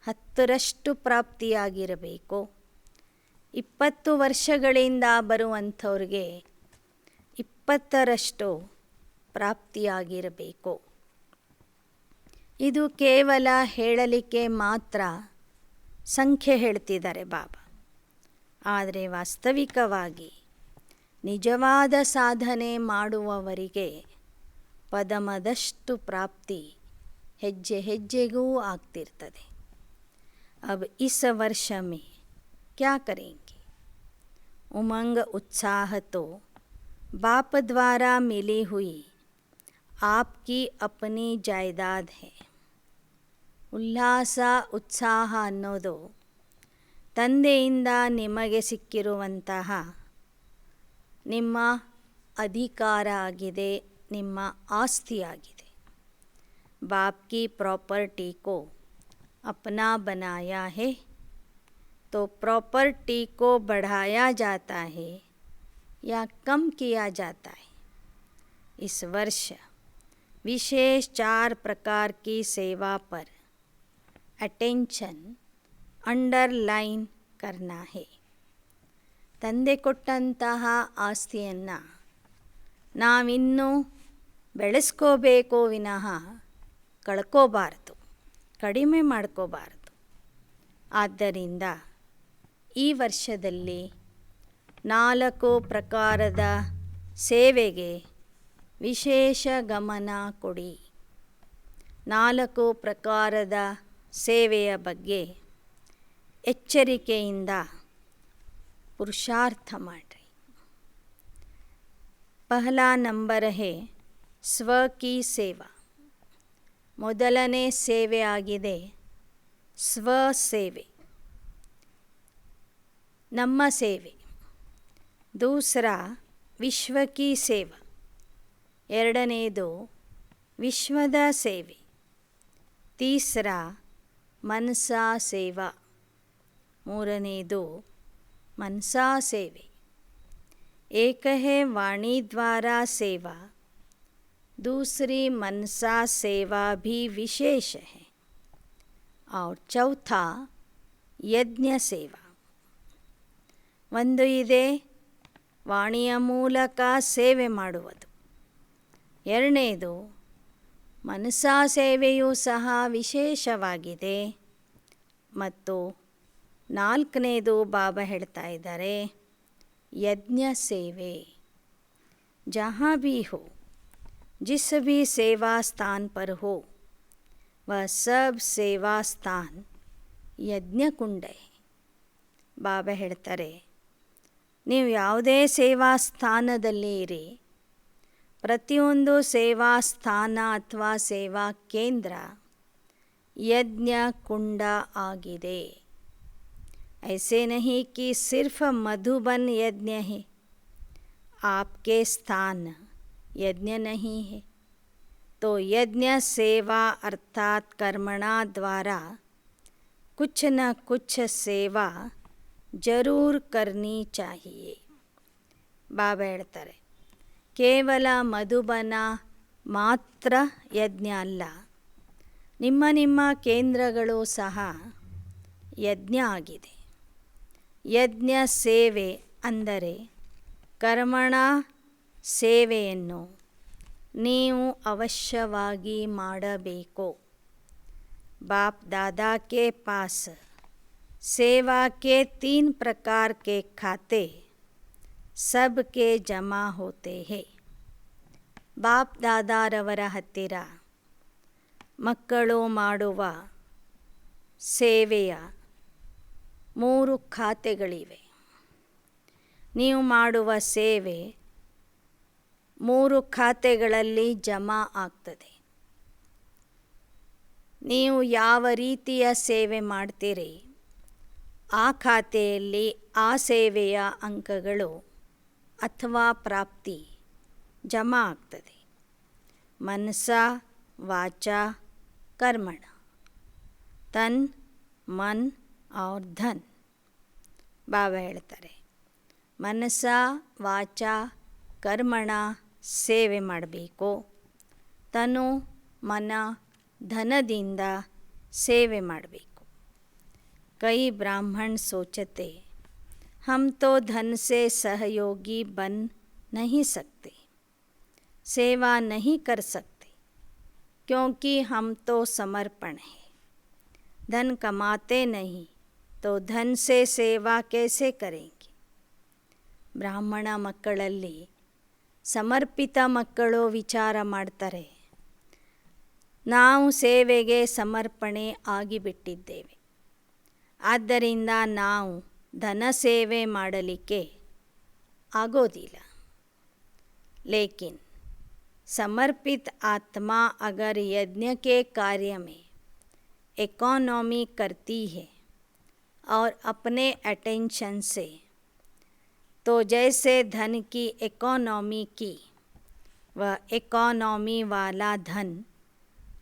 Speaker 1: 10ರಷ್ಟು ಪ್ರಾಪ್ತಿಯಾಗಿರಬೇಕು, 20 ವರ್ಷಗಳಿಂದ ಬರುವಂಥವ್ರಿಗೆ 20ರಷ್ಟು ಪ್ರಾಪ್ತಿಯಾಗಿರಬೇಕು. ಇದು ಕೇವಲ ಹೇಳಲಿಕ್ಕೆ ಮಾತ್ರ ಸಂಖ್ಯೆ ಹೇಳ್ತಿದ್ದಾರೆ ಬಾಬಾ. ಆದರೆ ವಾಸ್ತವಿಕವಾಗಿ ನಿಜವಾದ ಸಾಧನೆ ಮಾಡುವವರಿಗೆ ಪದಮದಷ್ಟು ಪ್ರಾಪ್ತಿ ಹೆಜ್ಜೆ ಹೆಜ್ಜೆಗೂ ಆಗ್ತಿರ್ತದೆ. अब इस वर्ष में क्या करेंगे? उमंग उत्साह तो बाप द्वारा मिली हुई आपकी अपनी जायदाद है. ಉಲ್ಲಾಸ ಉತ್ಸಾಹ ಅನ್ನೋದು ತಂದೆಯಿಂದ ನಿಮಗೆ ಸಿಕ್ಕಿರುವಂತಹ ನಿಮ್ಮ ಅಧಿಕಾರ ಆಗಿದೆ, ನಿಮ್ಮ ಆಸ್ತಿಯಾಗಿದೆ. बाप की प्रॉपर्टी को अपना बनाया है, तो प्रॉपर्टी को बढ़ाया जाता है या कम किया जाता है. इस वर्ष विशेष 4 प्रकार की सेवा पर अटेंशन अंडरलाइन करना है. ತಂದೆ ಕೊಟ್ಟಂತಹ ಆಸ್ತಿಯನ್ನು ನಾವಿನ್ನೂ ಬೆಳೆಸ್ಕೋಬೇಕೋ ವಿನಃ ಕಳ್ಕೋಬಾರ್ದು, ಕಡಿಮೆ ಮಾಡ್ಕೋಬಾರ್ದು. ಆದ್ದರಿಂದ ಈ ವರ್ಷದಲ್ಲಿ 4 ಪ್ರಕಾರದ ಸೇವೆಗೆ ವಿಶೇಷ ಗಮನ ಕೊಡಿ. 4 ಪ್ರಕಾರದ ಸೇವೆಯ ಬಗ್ಗೆ ಎಚ್ಚರಿಕೆಯಿಂದ ಪುರುಷಾರ್ಥ ಮಾಡಿರಿ. ಪಹಲಾ ನಂಬರ್ ಹೇ ಸ್ವ ಕಿ ಸೇವಾ. ಮೊದಲನೇ ಸೇವೆ ಆಗಿದೆ ಸ್ವಸೇವೆ, ನಮ್ಮ ಸೇವೆ. ದೂಸರಾ ವಿಶ್ವ ಕಿ ಸೇವಾ, ಎರಡನೇದು ವಿಶ್ವದ ಸೇವೆ. ತೀಸರಾ ಮನಸಾ ಸೇವಾ, ಮೂರನೇದು मनसा सेवे. एक है वाणी द्वारा सेवा, दूसरी मनसा सेवा भी विशेष है, और चौथा यज्ञ सेवा. ಒಂದು ಇದೆ ವಾಣಿಯ ಮೂಲಕ ಸೇವೆ ಮಾಡುವುದು, ಎರಡನೇದು ಮನಸಾ ಸೇವೆಯೂ ಸಹ ವಿಶೇಷವಾಗಿದೆ, ಮತ್ತು ನಾಲ್ಕನೇದು ಬಾಬಾ ಹೇಳ್ತಾ ಇದ್ದಾರೆ ಯಜ್ಞ ಸೇವೆ. जहाँ भी हो, जिस भी सेवा स्थान पर हो, वह सब सेवा स्थान यज्ञ कुंड है. ಬಾಬಾ ಹೇಳ್ತಾರೆ, ನೀವು ಯಾವುದೇ ಸೇವಾ ಸ್ಥಾನದಲ್ಲಿ ಇರಿ, ಪ್ರತಿಯೊಂದು ಸೇವಾ ಸ್ಥಾನ ಅಥವಾ ಸೇವಾ ಕೇಂದ್ರ ಯಜ್ಞ ಕುಂಡ ಆಗಿದೆ. ऐसे नहीं कि सिर्फ मधुबन यज्ञ है, आपके स्थान यज्ञ नहीं है, तो यज्ञ सेवा अर्थात कर्मणा द्वारा कुछ न कुछ सेवा जरूर करनी चाहिए. ಬಾಬಾ ಹೇಳ್ತಾರೆ, ಕೇವಲ ಮಧುಬನ ಮಾತ್ರ ಯಜ್ಞ ಅಲ್ಲ, ನಿಮ್ಮ ನಿಮ್ಮ ಕೇಂದ್ರಗಳು ಸಹ ಯಜ್ಞ ಆಗಿದೆ. ಯಜ್ಞ ಸೇವೆ ಅಂದರೆ ಕರ್ಮಣ ಸೇವೆಯನ್ನು ನೀವು ಅವಶ್ಯವಾಗಿ ಮಾಡಬೇಕು. बाप दादा के पास सेवा के 3 प्रकार के खाते सबके जमा होते हैं. ಬಾಪ್ ದಾದಾರವರ ಹತ್ತಿರ ಮಕ್ಕಳು ಮಾಡುವ ಸೇವೆಯ 3 ಖಾತೆಗಳಿವೆ. ನೀವು ಮಾಡುವ ಸೇವೆ 3 ಖಾತೆಗಳಲ್ಲಿ ಜಮಾ ಆಗ್ತದೆ. ನೀವು ಯಾವ ರೀತಿಯ ಸೇವೆ ಮಾಡ್ತೀರಿ ಆ ಖಾತೆಯಲ್ಲಿ ಆ ಸೇವೆಯ ಅಂಕಗಳು ಅಥವಾ ಪ್ರಾಪ್ತಿ ಜಮಾ ಆಗ್ತದೆ. ಮನಸ ವಾಚ ಕರ್ಮಣ, ತನ್ ಮನ್ ಔರ್ ಧನ್. ಬಾಬಾ ಹೇಳ್ತಾರೆ, ಮನಸ ವಾಚ ಕರ್ಮಣ ಸೇವೆ ಮಾಡಬೇಕು. ತನು ಮನ ಧನದಿಂದ ಸೇವೆ ಮಾಡಬೇಕು. ಕೈ ಬ್ರಾಹ್ಮಣ सोचते हम तो धन से सहयोगी बन नहीं सकते, सेवा नहीं कर सकते क्योंकि हम तो समर्पण है. धन कमाते नहीं तो धन से सेवा कैसे करेंगे. ಬ್ರಾಹ್ಮಣ ಮಕ್ಕಳಲ್ಲಿ ಸಮರ್ಪಿತ ಮಕ್ಕಳು ವಿಚಾರ ಮಾಡ್ತಾರೆ, ನಾವು ಸೇವೆಗೆ ಸಮರ್ಪಣೆ ಆಗಿಬಿಟ್ಟಿದ್ದೇವೆ, ಆದ್ದರಿಂದ ನಾವು ಧನ ಸೇವೆ ಮಾಡಲಿಕ್ಕೆ ಆಗೋದಿಲ್ಲ. लेकिन समर्पित आत्मा अगर यज्ञ के कार्य में इकोनॉमी करती है और अपने अटेंशन से, तो जैसे धन की इकोनॉमी की, वह इकोनॉमी वाला धन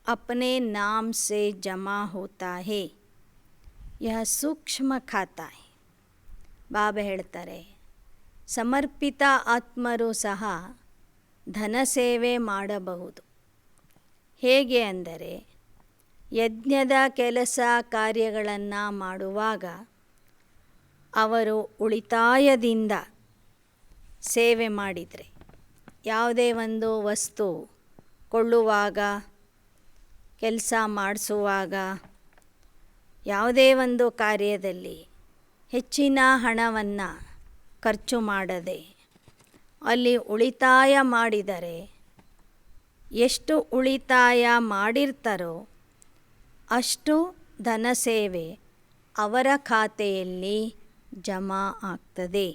Speaker 1: अपने नाम से जमा होता है. यह सूक्ष्म खाता है. ಬಾಬಾ ಹೇಳ್ತಾರೆ, ಸಮರ್ಪಿತ ಆತ್ಮರು ಸಹ ಧನ ಸೇವೆ ಮಾಡಬಹುದು. ಹೇಗೆ ಅಂದರೆ, ಯಜ್ಞದ ಕೆಲಸ ಕಾರ್ಯಗಳನ್ನು ಮಾಡುವಾಗ ಅವರು ಉಳಿತಾಯದಿಂದ ಸೇವೆ ಮಾಡಿದರೆ, ಯಾವುದೇ ಒಂದು ವಸ್ತು ಕೊಳ್ಳುವಾಗ, ಕೆಲಸ ಮಾಡಿಸುವಾಗ, ಯಾವುದೇ ಒಂದು ಕಾರ್ಯದಲ್ಲಿ ಹೆಚ್ಚಿನ ಹಣವನ್ನು ಖರ್ಚು ಮಾಡದೆ ಅಲ್ಲಿ ಉಳಿತಾಯ ಮಾಡಿದರೆ, ಎಷ್ಟು ಉಳಿತಾಯ ಮಾಡಿರ್ತಾರೋ ಅಷ್ಟು ಧನ ಸೇವೆ ಅವರ ಖಾತೆಯಲ್ಲಿ ಜಮಾ ಆಗ್ತದೆ.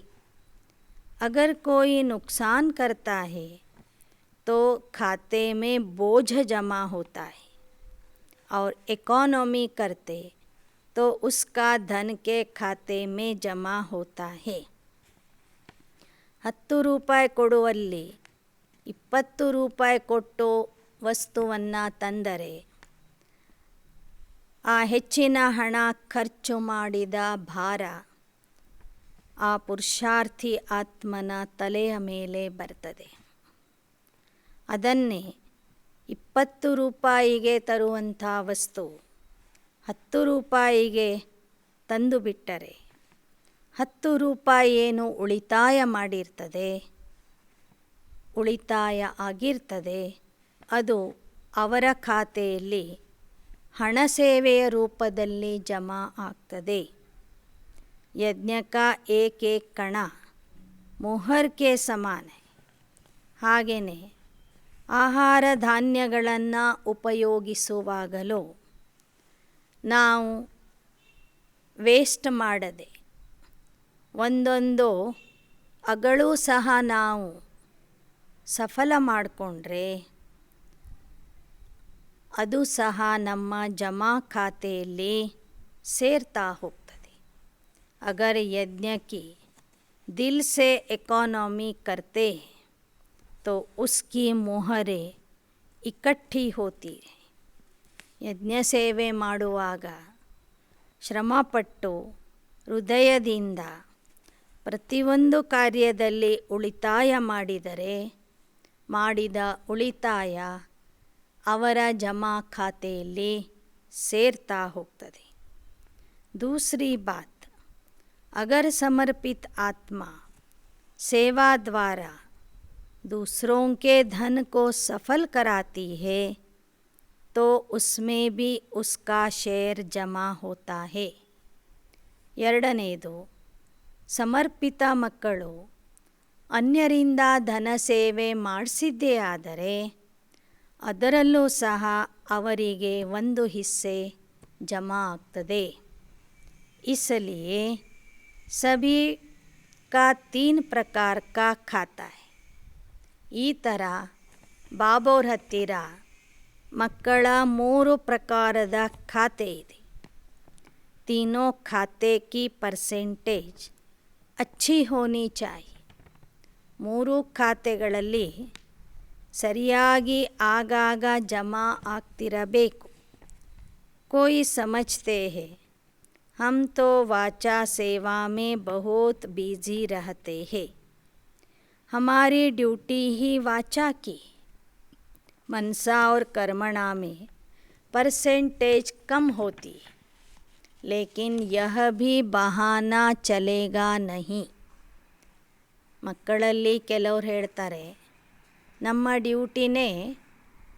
Speaker 1: अगर कोई नुकसान करता है तो खाते में बोझ जमा होता है और इकोनॉमी करते तो उसका धन के खाते में जमा होता है. 10 ರೂಪಾಯಿ ಕೊಡುವಲ್ಲಿ 20 ರೂಪಾಯಿ ಕೊಟ್ಟು ವಸ್ತುವನ್ನು ತಂದರೆ, ಆ ಹೆಚ್ಚಿನ ಹಣ ಖರ್ಚು ಮಾಡಿದ ಭಾರ ಆ ಪುರುಷಾರ್ಥಿ ಆತ್ಮನ ತಲೆಯ ಮೇಲೆ ಬರ್ತದೆ. ಅದನ್ನೇ 20 ರೂಪಾಯಿಗೆ ತರುವಂಥ ವಸ್ತು 10 ರೂಪಾಯಿಗೆ ತಂದು ಬಿಟ್ಟರೆ, 10 ರೂಪಾಯಿ ಏನು ಉಳಿತಾಯ ಮಾಡಿರ್ತದೆ, ಉಳಿತಾಯ ಆಗಿರ್ತದೆ, ಅದು ಅವರ ಖಾತೆಯಲ್ಲಿ ಹಣ ಸೇವೆಯ ರೂಪದಲ್ಲಿ ಜಮಾ ಆಗ್ತದೆ. ಯಜ್ಞ ಕಾ ಏಕ್ ಏಕ್ ಕಣ ಮೊಹರ್ ಕೆ ಸಮಾನ. ಹಾಗೆಯೇ ಆಹಾರ ಧಾನ್ಯಗಳನ್ನು ಉಪಯೋಗಿಸುವಾಗಲೂ ನಾವು ವೇಸ್ಟ್ ಮಾಡದೆ ಒಂದೊಂದು ಅಗಳು ಸಹ ನಾವು ಸಫಲ ಮಾಡಿಕೊಂಡ್ರೆ, ಅದು ಸಹ ನಮ್ಮ ಜಮಾ ಖಾತೆಯಲ್ಲಿ ಸೇರ್ತಾ ಹೋಗ್ತದೆ. ಅಗರ್ ಯಜ್ಞ ಕಿ ದಿಲ್ ಸೆ इकोनॉमी करते तो उसकी मोहरे इकट्ठी होती है. ಯಜ್ಞ ಸೇವೆ ಮಾಡುವಾಗ ಶ್ರಮಪಟ್ಟು ಹೃದಯದಿಂದ ಪ್ರತಿಯೊಂದು ಕಾರ್ಯದಲ್ಲಿ ಉಳಿತಾಯ ಮಾಡಿದರೆ ಮಾಡಿದ ಉಳಿತಾಯ ಅವರ ಜಮಾ ಖಾತೆಯಲ್ಲಿ ಸೇರ್ತಾ ಹೋಗ್ತದೆ. दूसरी बात, अगर समर्पित आत्मा सेवा द्वारा दूसरों के धन को सफल कराती है तो उसमें भी उसका शेर जमा होता है. ಎರಡನೇದು, ಸಮರ್ಪಿತ ಮಕ್ಕಳು ಅನ್ಯರಿಂದ ಧನ ಸೇವೆ ಮಾಡಿಸಿದ್ದೇ ಆದರೆ ಅದರಲ್ಲೂ ಸಹ ಅವರಿಗೆ ಒಂದು ಹಿಸ್ಸೆ ಜಮಾ ಆಗ್ತದೆ. इसलिए सभी का 3 प्रकार का खाता है. ಈ ಥರ ಬಾಬೋರ್ ಹತ್ತಿರ ಮಕ್ಕಳ 3 ಪ್ರಕಾರದ ಖಾತೆ ಇದೆ. तीनों खाते की परसेंटेज अच्छी होनी चाहिए. 3 ಖಾತೆಗಳಲ್ಲಿ ಸರಿಯಾಗಿ ಆಗಾಗ ಜಮಾ ಆಗ್ತಿರಬೇಕು. कोई समझते हैं हम तो वाचा सेवा में बहुत बिजी रहते हैं, हमारी ड्यूटी ही वाचा की. मनसा और कर्मणा में परसेंटेज कम होती है, लेकिन यह भी बहाना चलेगा नहीं. ಮಕ್ಕಳಲ್ಲಿ ಕೆಲವರು ಹೇಳ್ತಾರೆ, ನಮ್ಮ ಡ್ಯೂಟಿನೇ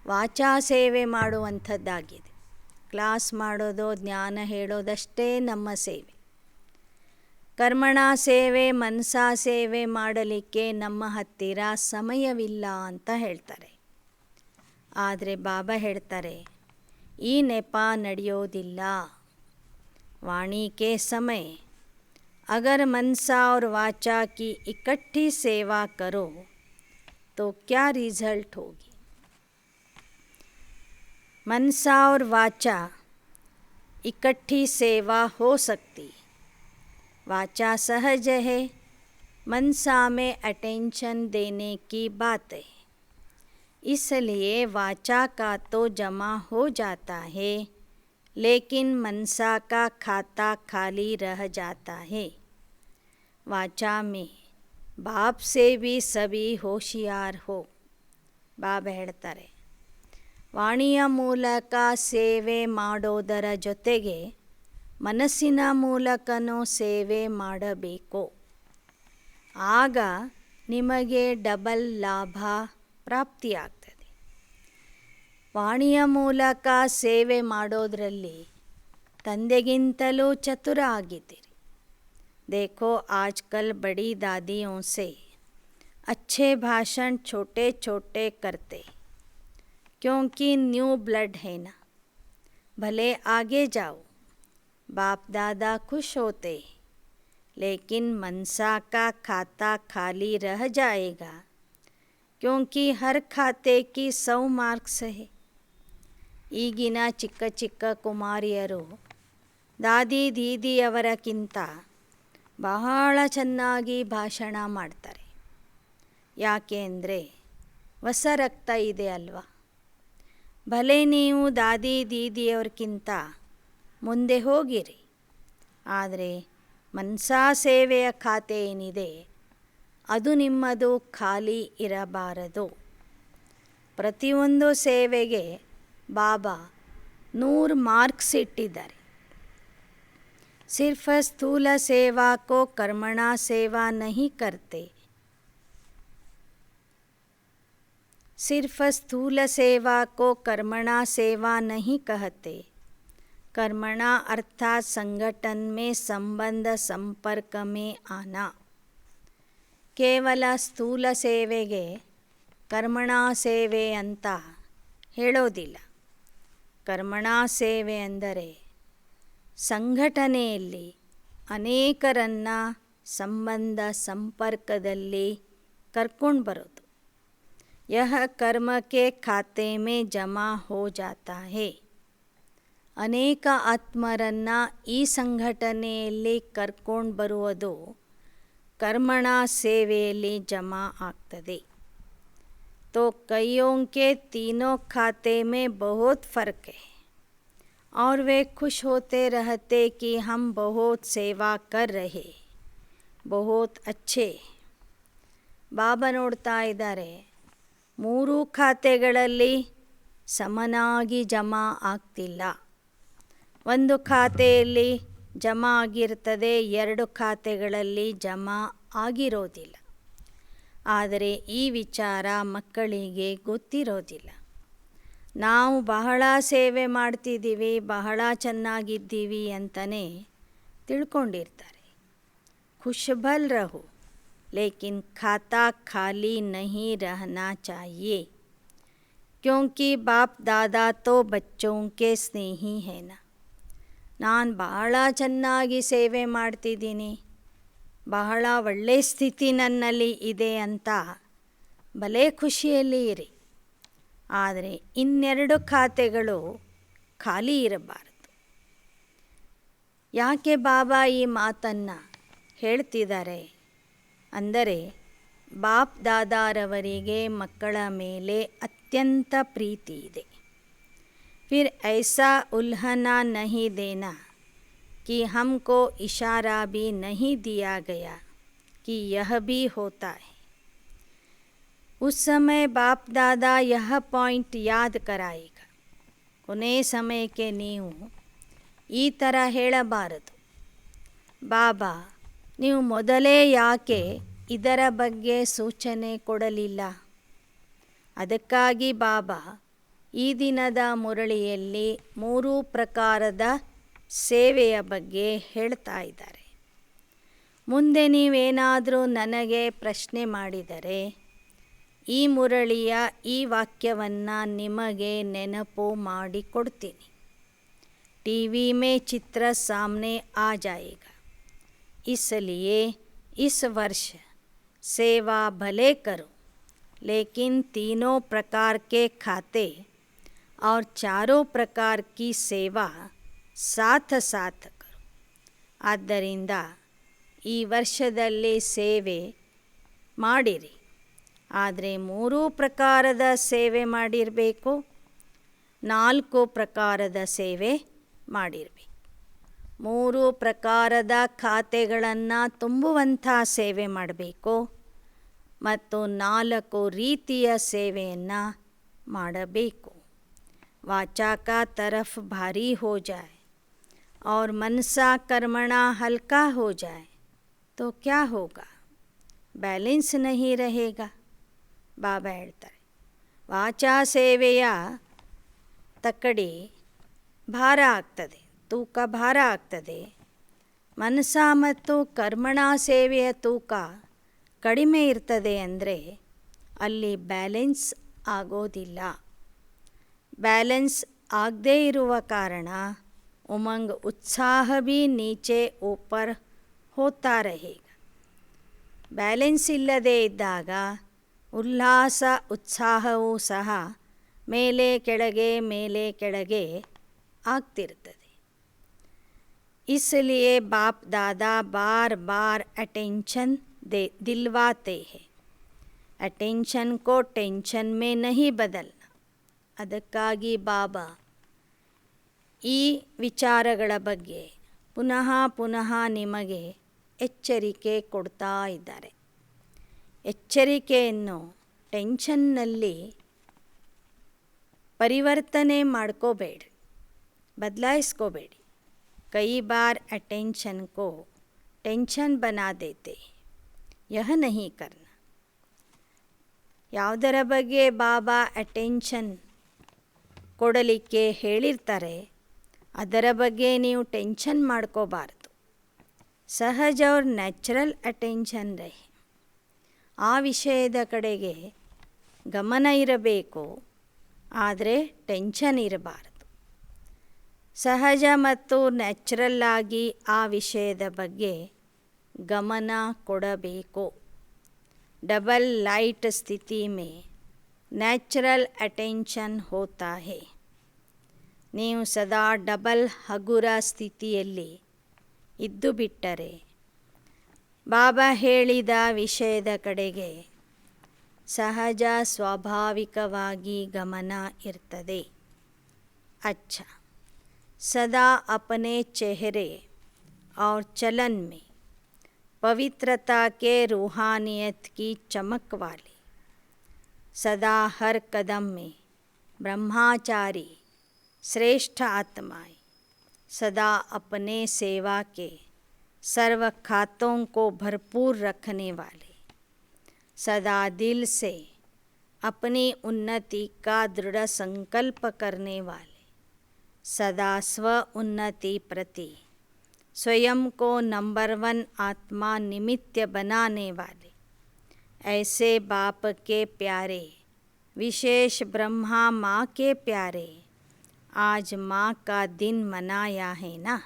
Speaker 1: ವಾಚಾ ಸೇವೆ ಮಾಡುವಂಥದ್ದಾಗಿದೆ. ಕ್ಲಾಸ್ ಮಾಡೋದು, ಜ್ಞಾನ ಹೇಳೋದಷ್ಟೇ ನಮ್ಮ ಸೇವೆ. ಕರ್ಮಣ ಸೇವೆ, ಮನಸಾ ಸೇವೆ ಮಾಡಲಿಕ್ಕೆ ನಮ್ಮ ಹತ್ತಿರ ಸಮಯವಿಲ್ಲ ಅಂತ ಹೇಳ್ತಾರೆ. ಆದರೆ ಬಾಬಾ ಹೇಳ್ತಾರೆ, ಈ ನೆಪ ನಡೆಯೋದಿಲ್ಲ. वाणी के समय अगर मनसा और वाचा की इकट्ठी सेवा करो तो क्या रिजल्ट होगी. मनसा और वाचा इकट्ठी सेवा हो सकती. वाचा सहज है, मनसा में अटेंशन देने की बात है. इसलिए वाचा का तो जमा हो जाता है, लेकिन मनसा का खाता खाली रह जाता है. वाचा में बाप से भी सभी होशियार हो. ಬಾಬಾ ಹೇಳ್ತಾರೆ, ವಾಣಿಯ ಮೂಲಕ ಸೇವೆ ಮಾಡೋದರ ಜೊತೆಗೆ ಮನಸ್ಸಿನ ಮೂಲಕನೂ ಸೇವೆ ಮಾಡಬೇಕು. ಆಗ ನಿಮಗೆ ಡಬಲ್ ಲಾಭ ಪ್ರಾಪ್ತಿಯಾಗ್ತದೆ. ವಾಣಿಯ ಮೂಲಕ ಸೇವೆ ಮಾಡೋದರಲ್ಲಿ ತಂದೆಗಿಂತಲೂ ಚತುರ ಆಗಿದ್ದೀರಿ. देखो आजकल बड़ी दादियों से अच्छे भाषण छोटे छोटे करते, क्योंकि न्यू ब्लड है ना. भले आगे जाओ, बाप दादा खुश होते, लेकिन मनसा का खाता खाली रह जाएगा, क्योंकि हर खाते की 100 मार्क्स है. ಈಗಿನ ಚಿಕ್ಕ ಚಿಕ್ಕ ಕುಮಾರಿಯರು ದಾದಿ ದೀದಿಯವರಕ್ಕಿಂತ ಬಹಳ ಚೆನ್ನಾಗಿ ಭಾಷಣ ಮಾಡ್ತಾರೆ. ಯಾಕೆ ಅಂದರೆ ಹೊಸ ರಕ್ತ ಇದೆ ಅಲ್ವಾ. ಭಲೆ ನೀವು ದಾದಿ ದೀದಿಯವ್ರಿಗಿಂತ ಮುಂದೆ ಹೋಗಿರಿ, ಆದರೆ ಮನಸಾ ಸೇವೆಯ ಖಾತೆ ಏನಿದೆ ಅದು ನಿಮ್ಮದು ಖಾಲಿ ಇರಬಾರದು. ಪ್ರತಿಯೊಂದು ಸೇವೆಗೆ ಬಾಬಾ 100 ಮಾರ್ಕ್ಸ್ ಇಟ್ಟಿದ್ದಾರೆ. सिर्फ स्थूल सेवा को कर्मणा सेवा नहीं करते. सिर्फ स्थूल सेवा को कर्मणा सेवा नहीं कहते. कर्मणा अर्थात संगठन में संबंध संपर्क में आना. ಕೇವಲ ಸ್ಥೂಲ ಸೇವೆಗೆ ಕರ್ಮಣಾ ಸೇವೆ ಅಂತ ಹೇಳೋದಿಲ್ಲ. ಕರ್ಮಣಾ ಸೇವೆ ಅಂದರೆ ಸಂಘಟನೆಯಲ್ಲಿ ಅನೇಕರನ್ನು ಸಂಬಂಧ ಸಂಪರ್ಕದಲ್ಲಿ ಕರ್ಕೊಂಡು ಬರೋದು. ಯಹ ಕರ್ಮಕ್ಕೆ ಖಾತೆ ಮೇ ಜಮಾ ಹೋ ಜಾತಾ ಹೇ. ಅನೇಕ ಆತ್ಮರನ್ನು ಈ ಸಂಘಟನೆಯಲ್ಲಿ ಕರ್ಕೊಂಡು ಬರುವುದು ಕರ್ಮಣಾ ಸೇವೆಯಲ್ಲಿ ಜಮಾ ಆಗ್ತದೆ. तो कईयों के तीनों खाते में बहुत फ़र्क है और वे खुश होते रहते कि हम बहुत सेवा कर रहे, बहुत अच्छे. ಬಾಬಾ ನೋಡ್ತಾ ಇದ್ದಾರೆ, ಮೂರೂ ಖಾತೆಗಳಲ್ಲಿ ಸಮನಾಗಿ ಜಮಾ ಆಗ್ತಿಲ್ಲ. ಒಂದು ಖಾತೆಯಲ್ಲಿ ಜಮಾ ಆಗಿರ್ತದೆ, 2 ಖಾತೆಗಳಲ್ಲಿ ಜಮಾ ಆಗಿರೋದಿಲ್ಲ. ಆದರೆ ಈ ವಿಚಾರ ಮಕ್ಕಳಿಗೆ ಗೊತ್ತಿರೋದಿಲ್ಲ. ನಾವು ಬಹಳ ಸೇವೆ ಮಾಡ್ತಿದ್ದೀವಿ, ಬಹಳ ಚೆನ್ನಾಗಿದ್ದೀವಿ ಅಂತಲೇ ತಿಳ್ಕೊಂಡಿರ್ತಾರೆ. ಖುಷ್ಬಲ್ ರಹೋ लेकिन खाता खाली नहीं रहना चाहिए, क्योंकि बाप दादा तो बच्चों के स्नेही है ना. ನಾನು ಬಹಳ ಚೆನ್ನಾಗಿ ಸೇವೆ ಮಾಡ್ತಿದ್ದೀನಿ, ಬಹಳ ಒಳ್ಳೆ ಸ್ಥಿತಿ ನನ್ನಲ್ಲಿ ಇದೆ ಅಂತ ಭಲೇ ಖುಷಿಯಲ್ಲಿ ಇರಿ. ಆದರೆ 2 ಖಾತೆಗಳು ಖಾಲಿ ಇರಬಾರದು. ಯಾಕೆ ಬಾಬಾ ಈ ಮಾತನ್ನು ಹೇಳ್ತಿದ್ದಾರೆ ಅಂದರೆ, ಬಾಪ್ ದಾದಾರವರಿಗೆ ಮಕ್ಕಳ ಮೇಲೆ ಅತ್ಯಂತ ಪ್ರೀತಿ ಇದೆ. फिर ऐसा उल्हना नहीं देना कि हमको इशारा भी नहीं दिया गया कि यह भी होता है. उस समय बाप दादा यह पॉइंट याद कराएगा. ಕೊನೆ ಸಮಯಕ್ಕೆ ನೀವು ಈ ಥರ ಹೇಳಬಾರದು, ಬಾಬಾ ನೀವು ಮೊದಲೇ ಯಾಕೆ ಇದರ ಬಗ್ಗೆ ಸೂಚನೆ ಕೊಡಲಿಲ್ಲ. ಅದಕ್ಕಾಗಿ ಬಾಬಾ ಈ ದಿನದ ಮುರಳಿಯಲ್ಲಿ 3 ಪ್ರಕಾರದ ಸೇವೆಯ ಬಗ್ಗೆ ಹೇಳ್ತಾ ಇದ್ದಾರೆ. ಮುಂದೆ ನೀವೇನಾದರೂ ನನಗೆ ಪ್ರಶ್ನೆ ಮಾಡಿದರೆ ಈ ಮುರಳಿಯ ಈ ವಾಕ್ಯವನ್ನು ನಿಮಗೆ ನೆನಪು ಮಾಡಿಕೊಡ್ತೀನಿ. टीवी में चित्र सामने आ जाएगा. इसलिए इस वर्ष सेवा भले करो, लेकिन 3 प्रकार के खाते और 4 प्रकार की ಸೇವಾ ಸಾಥ್ ಸಾಥ್ ಕರೋ. ಆದ್ದರಿಂದ ಈ ವರ್ಷದಲ್ಲಿ ಸೇವೆ ಮಾಡಿರಿ, ಆದರೆ 3 ಪ್ರಕಾರದ ಸೇವೆ ಮಾಡಿರಬೇಕು, 4 ಪ್ರಕಾರದ ಸೇವೆ ಮಾಡಿರಬೇಕು. 3 ಪ್ರಕಾರದ ಖಾತೆಗಳನ್ನು ತುಂಬುವಂಥ ಸೇವೆ ಮಾಡಬೇಕು ಮತ್ತು 4 ರೀತಿಯ ಸೇವೆಯನ್ನು ಮಾಡಬೇಕು. वाचा का तरफ भारी हो जाए और मनसा कर्मणा हल्का हो जाए तो क्या होगा? बैलेंस नहीं रहेगा. ಬಾಬಾ ಹೇಳ್ತಾರೆ, ವಾಚಾ ಸೇವೆಯ ತಕ್ಕಡಿ ಭಾರ ಆಗ್ತದೆ, ತೂಕ ಭಾರ ಆಗ್ತದೆ. ಮನಸ ಮತ್ತು ಕರ್ಮಣ ಸೇವೆಯ ತೂಕ ಕಡಿಮೆ ಇರ್ತದೆ ಅಂದರೆ ಅಲ್ಲಿ ಬ್ಯಾಲೆನ್ಸ್ ಆಗೋದಿಲ್ಲ. ಬ್ಯಾಲೆನ್ಸ್ ಆಗದೇ ಇರುವ ಕಾರಣ ಉಮಂಗ್ ಉತ್ಸಾಹ ಭೀ ನೀಚೆ ಊಪರ್ ಹೋತಾ रहेगा. ಬ್ಯಾಲೆನ್ಸ್ ಇಲ್ಲದೇ ಇದ್ದಾಗ ಉಲ್ಲಾಸ ಉತ್ಸಾಹವೂ ಸಹ ಮೇಲೆ ಕೆಳಗೆ ಆಗ್ತಿರ್ತದೆ. इसलिए बाप दादा बार बार अटेंशन दिलवाते हैं. अटेंशन को टेंशन में नहीं बदलना. ಅದಕ್ಕಾಗಿ ಬಾಬಾ ಈ ವಿಚಾರಗಳ ಬಗ್ಗೆ ಪುನಃ ಪುನಃ ನಿಮಗೆ ಎಚ್ಚರಿಕೆ ಕೊಡ್ತಾ ಇದ್ದಾರೆ. ಎಚ್ಚರಿಕೆಯನ್ನು ಟೆನ್ಷನ್ನಲ್ಲಿ ಪರಿವರ್ತನೆ ಮಾಡ್ಕೋಬೇಡಿ, ಬದಲಾಯಿಸ್ಕೋಬೇಡಿ. ಕೈ ಬಾರ್ ಅಟೆನ್ಷನ್ ಕೋ ಟೆನ್ಷನ್ ಬನಾ ದೇತೆ, ಯಹ ನಹಿ ಕರ್ನ. ಯಾವುದರ ಬಗ್ಗೆ ಬಾಬಾ ಅಟೆನ್ಷನ್ ಕೊಡಲಿಕ್ಕೆ ಹೇಳಿರ್ತಾರೆ ಅದರ ಬಗ್ಗೆ ನೀವು ಟೆನ್ಷನ್ ಮಾಡ್ಕೋಬಾರ್ದು. ಸಹಜ और ನ್ಯಾಚುರಲ್ ಅಟೆನ್ಷನ್ ರಹೆ. ಆ ವಿಷಯದ ಕಡೆಗೆ ಗಮನ ಇರಬೇಕು, ಆದರೆ ಟೆನ್ಷನ್ ಇರಬಾರದು. ಸಹಜ ಮತ್ತು ನ್ಯಾಚುರಲ್ ಆಗಿ ಆ ವಿಷಯದ ಬಗ್ಗೆ ಗಮನ ಕೊಡಬೇಕು. डबल लाइट स्थिति में ನ್ಯಾಚುರಲ್ ಅಟೆನ್ಷನ್ ಹೋತಾ ಹೇ. ನೀವು ಸದಾ ಡಬಲ್ ಹಗುರ ಸ್ಥಿತಿಯಲ್ಲಿ ಇದ್ದು ಬಿಟ್ಟರೆ ಬಾಬಾ ಹೇಳಿದ ವಿಷಯದ ಕಡೆಗೆ ಸಹಜ ಸ್ವಾಭಾವಿಕವಾಗಿ ಗಮನ ಇರ್ತದೆ. अच्छा, सदा अपने चेहरे और चलन में पवित्रता के रूहानियत की चमक वाले सदा हर कदम में ब्रह्मचारी श्रेष्ठ आत्माएं, सदा अपने सेवा के सर्व खातों को भरपूर रखने वाले, सदा दिल से अपनी उन्नति का दृढ़ संकल्प करने वाले, सदा स्व उन्नति प्रति स्वयं को नंबर 1 आत्मा निमित्त बनाने वाले, ऐसे बाप के प्यारे, विशेष ब्रह्मा माँ के प्यारे, आज माँ का दिन मनाया है ना,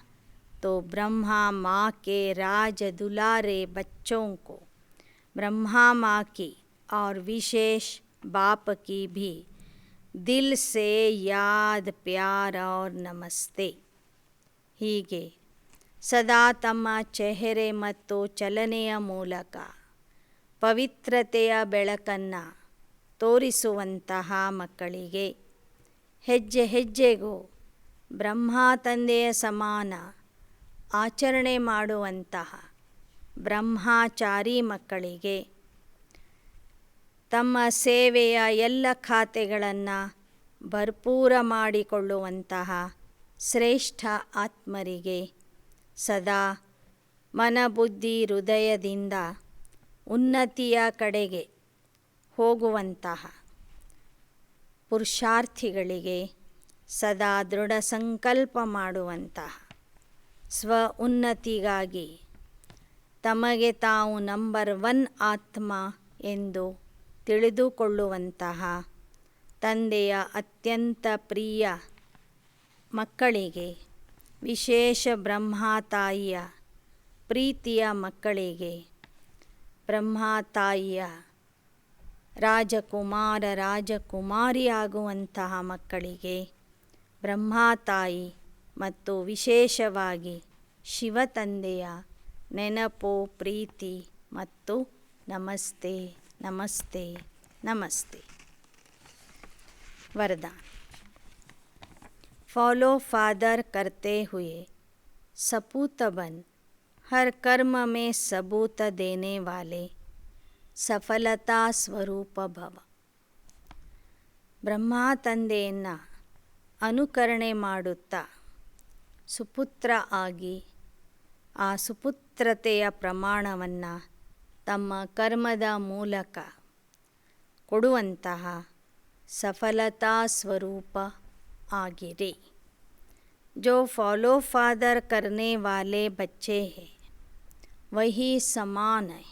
Speaker 1: तो ब्रह्मा माँ के राज दुलारे बच्चों को ब्रह्मा माँ की और विशेष बाप की भी दिल से याद, प्यार और नमस्ते. ಹೀಗೆ ಸದಾ ತಮ್ಮ ಚೆಹರೆ ಮತ್ತು ಚಲನೆಯ ಮೂಲಕ ಪವಿತ್ರತೆಯ ಬೆಳಕನ್ನು ತೋರಿಸುವಂತಹ ಮಕ್ಕಳಿಗೆ ಹೆಜ್ಜೆ ಹೆಜ್ಜೆಗೂ ಬ್ರಹ್ಮ ತಂದೆಯ ಸಮಾನ ಆಚರಣೆ ಮಾಡುವಂತಹ ಬ್ರಹ್ಮಚಾರಿ ಮಕ್ಕಳಿಗೆ ತಮ್ಮ ಸೇವೆಯ ಎಲ್ಲ ಖಾತೆಗಳನ್ನು ಭರ್ಪೂರ ಮಾಡಿಕೊಳ್ಳುವಂತಹ ಶ್ರೇಷ್ಠ ಆತ್ಮರಿಗೆ ಸದಾ ಮನಬುದ್ಧಿ ಹೃದಯದಿಂದ ಉನ್ನತಿಯ ಕಡೆಗೆ ಹೋಗುವಂತಹ ಪುರುಷಾರ್ಥಿಗಳಿಗೆ ಸದಾ ದೃಢ ಸಂಕಲ್ಪ ಮಾಡುವಂತಹ ಸ್ವ ಉನ್ನತಿಗಾಗಿ ತಮಗೆ ತಾವು ನಂಬರ್ 1 ಆತ್ಮ ಎಂದು ತಿಳಿದುಕೊಳ್ಳುವಂತಹ ತಂದೆಯ ಅತ್ಯಂತ ಪ್ರಿಯ ಮಕ್ಕಳಿಗೆ, ವಿಶೇಷ ಬ್ರಹ್ಮತಾಯಿಯ ಪ್ರೀತಿಯ ಮಕ್ಕಳಿಗೆ, ಬ್ರಹ್ಮತಾಯಿಯ ರಾಜಕುಮಾರ ರಾಜಕುಮಾರಿಯಾಗುವಂತಹ ಮಕ್ಕಳಿಗೆ ಬ್ರಹ್ಮತಾಯಿ ಮತ್ತು ವಿಶೇಷವಾಗಿ ಶಿವತಂದೆಯ ನೆನಪು, ಪ್ರೀತಿ ಮತ್ತು ನಮಸ್ತೆ ನಮಸ್ತೆ ನಮಸ್ತೆ. वरदान. फॉलो फादर करते हुए सपूत बन हर कर्म में सबूत देने वाले सफलता स्वरूप भव. ಬ್ರಹ್ಮ ತಂದೆಯನ್ನು ಅನುಕರಣೆ ಮಾಡುತ್ತಾ ಸುಪುತ್ರ ಆಗಿ ಆ ಸುಪುತ್ರತೆಯ ಪ್ರಮಾಣವನ್ನು ತಮ್ಮ ಕರ್ಮದ ಮೂಲಕ ಕೊಡುವಂತಹ सफलता स्वरूप आगिरे. जो फॉलो फादर करने वाले बच्चे हैं वही समान है,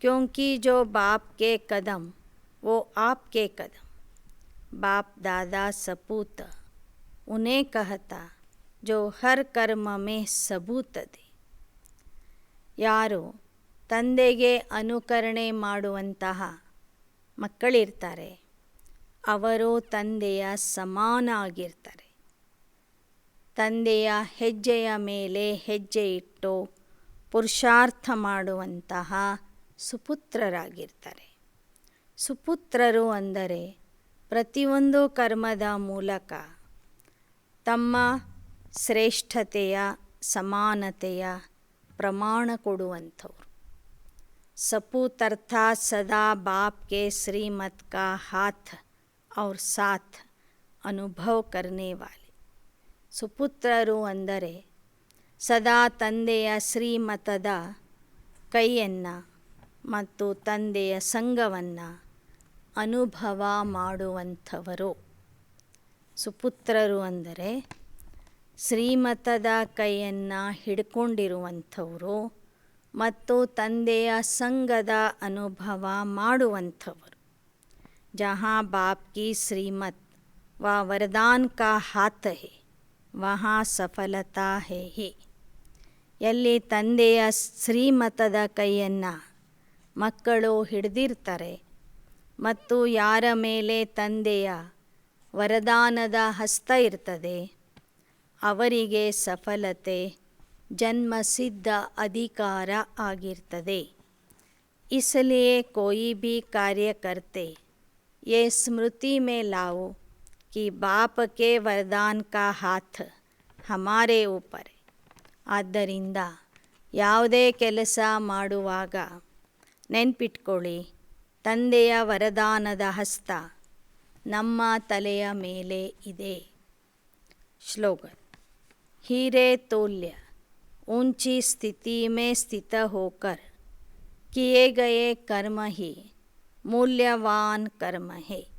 Speaker 1: क्योंकि जो बाप के कदम वो आपके कदम, बाप दादा सपूत उन्हें कहता जो हर कर्म में सबूत दे. ಯಾರು ತಂದೆಗೆ ಅನುಕರಣೆ ಮಾಡುವಂತಹ ಮಕ್ಕಳಿರ್ತಾರೆ ಅವರು ತಂದೆಯ ಸಮಾನ ಆಗಿರ್ತಾರೆ. ತಂದೆಯ ಹೆಜ್ಜೆಯ ಮೇಲೆ ಹೆಜ್ಜೆ ಇಟ್ಟು ಪುರುಷಾರ್ಥ ಮಾಡುವಂತಹ ಸುಪುತ್ರರಾಗಿರ್ತಾರೆ. ಸುಪುತ್ರರು ಅಂದರೆ ಪ್ರತಿಯೊಂದು ಕರ್ಮದ ಮೂಲಕ ತಮ್ಮ ಶ್ರೇಷ್ಠತೆಯ ಸಮಾನತೆಯ ಪ್ರಮಾಣ ಕೊಡುವಂಥವ್ರು. सपूत अर्थात सदा बाप के श्रीमत का हाथ और साथ अनुभव करने वाले. ಸುಪುತ್ರರು ಅಂದರೆ ಸದಾ ತಂದೆಯ ಶ್ರೀಮತದ ಕೈಯನ್ನು ಮತ್ತು ತಂದೆಯ ಸಂಗವನ್ನು ಅನುಭವ ಮಾಡುವಂಥವರು. ಸುಪುತ್ರರು ಅಂದರೆ ಶ್ರೀಮತದ ಕೈಯನ್ನು ಹಿಡ್ಕೊಂಡಿರುವಂಥವರು ಮತ್ತು ತಂದೆಯ ಸಂಗದ ಅನುಭವ ಮಾಡುವಂಥವರು. ಜहाँ बाप की श्रीमत व वरदान का हाथ है वहाँ सफलता है ही. ಎಲ್ಲಿ ತಂದೆಯ ಶ್ರೀಮತದ ಕೈಯನ್ನು ಮಕ್ಕಳು ಹಿಡಿದಿರ್ತಾರೆ ಮತ್ತು ಯಾರ ಮೇಲೆ ತಂದೆಯ ವರದಾನದ ಹಸ್ತ ಇರ್ತದೆ ಅವರಿಗೆ ಸಫಲತೆ जन्मसिद्ध अधिकार आगिरतदे. इसलिए कोई भी कार्य करते ये स्मृति में लाओ कि बाप के वरदान का हाथ हमारे ऊपर है. ಆದ್ದರಿಂದ ಯಾವುದೇ ಕೆಲಸ ಮಾಡುವಾಗ ನೆನ್ಪಿಟ್ಕೊಳ್ಳಿ ತಂದೆಯ ವರದಾನದ ಹಸ್ತ ನಮ್ಮ ತಲೆಯ ಮೇಲೆ ಇದೆ. श्लोगन हीरे तोल्य ऊंची स्थिति में स्थित होकर किए गए कर्म ही मूल्यवान कर्म है.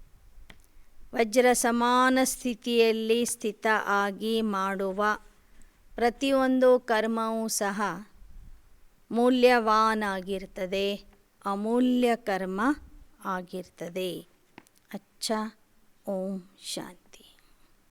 Speaker 1: ವಜ್ರ ಸಮಾನ ಸ್ಥಿತಿಯಲ್ಲಿ ಸ್ಥಿತ ಆಗಿ ಮಾಡುವ ಪ್ರತಿಯೊಂದು ಕರ್ಮವೂ ಸಹ ಮೂಲ್ಯವಾನಾಗಿರ್ತದೆ, ಅಮೂಲ್ಯ ಕರ್ಮ ಆಗಿರ್ತದೆ. ಅಚ್ಚ. ಓಂ ಶಾಂತಿ.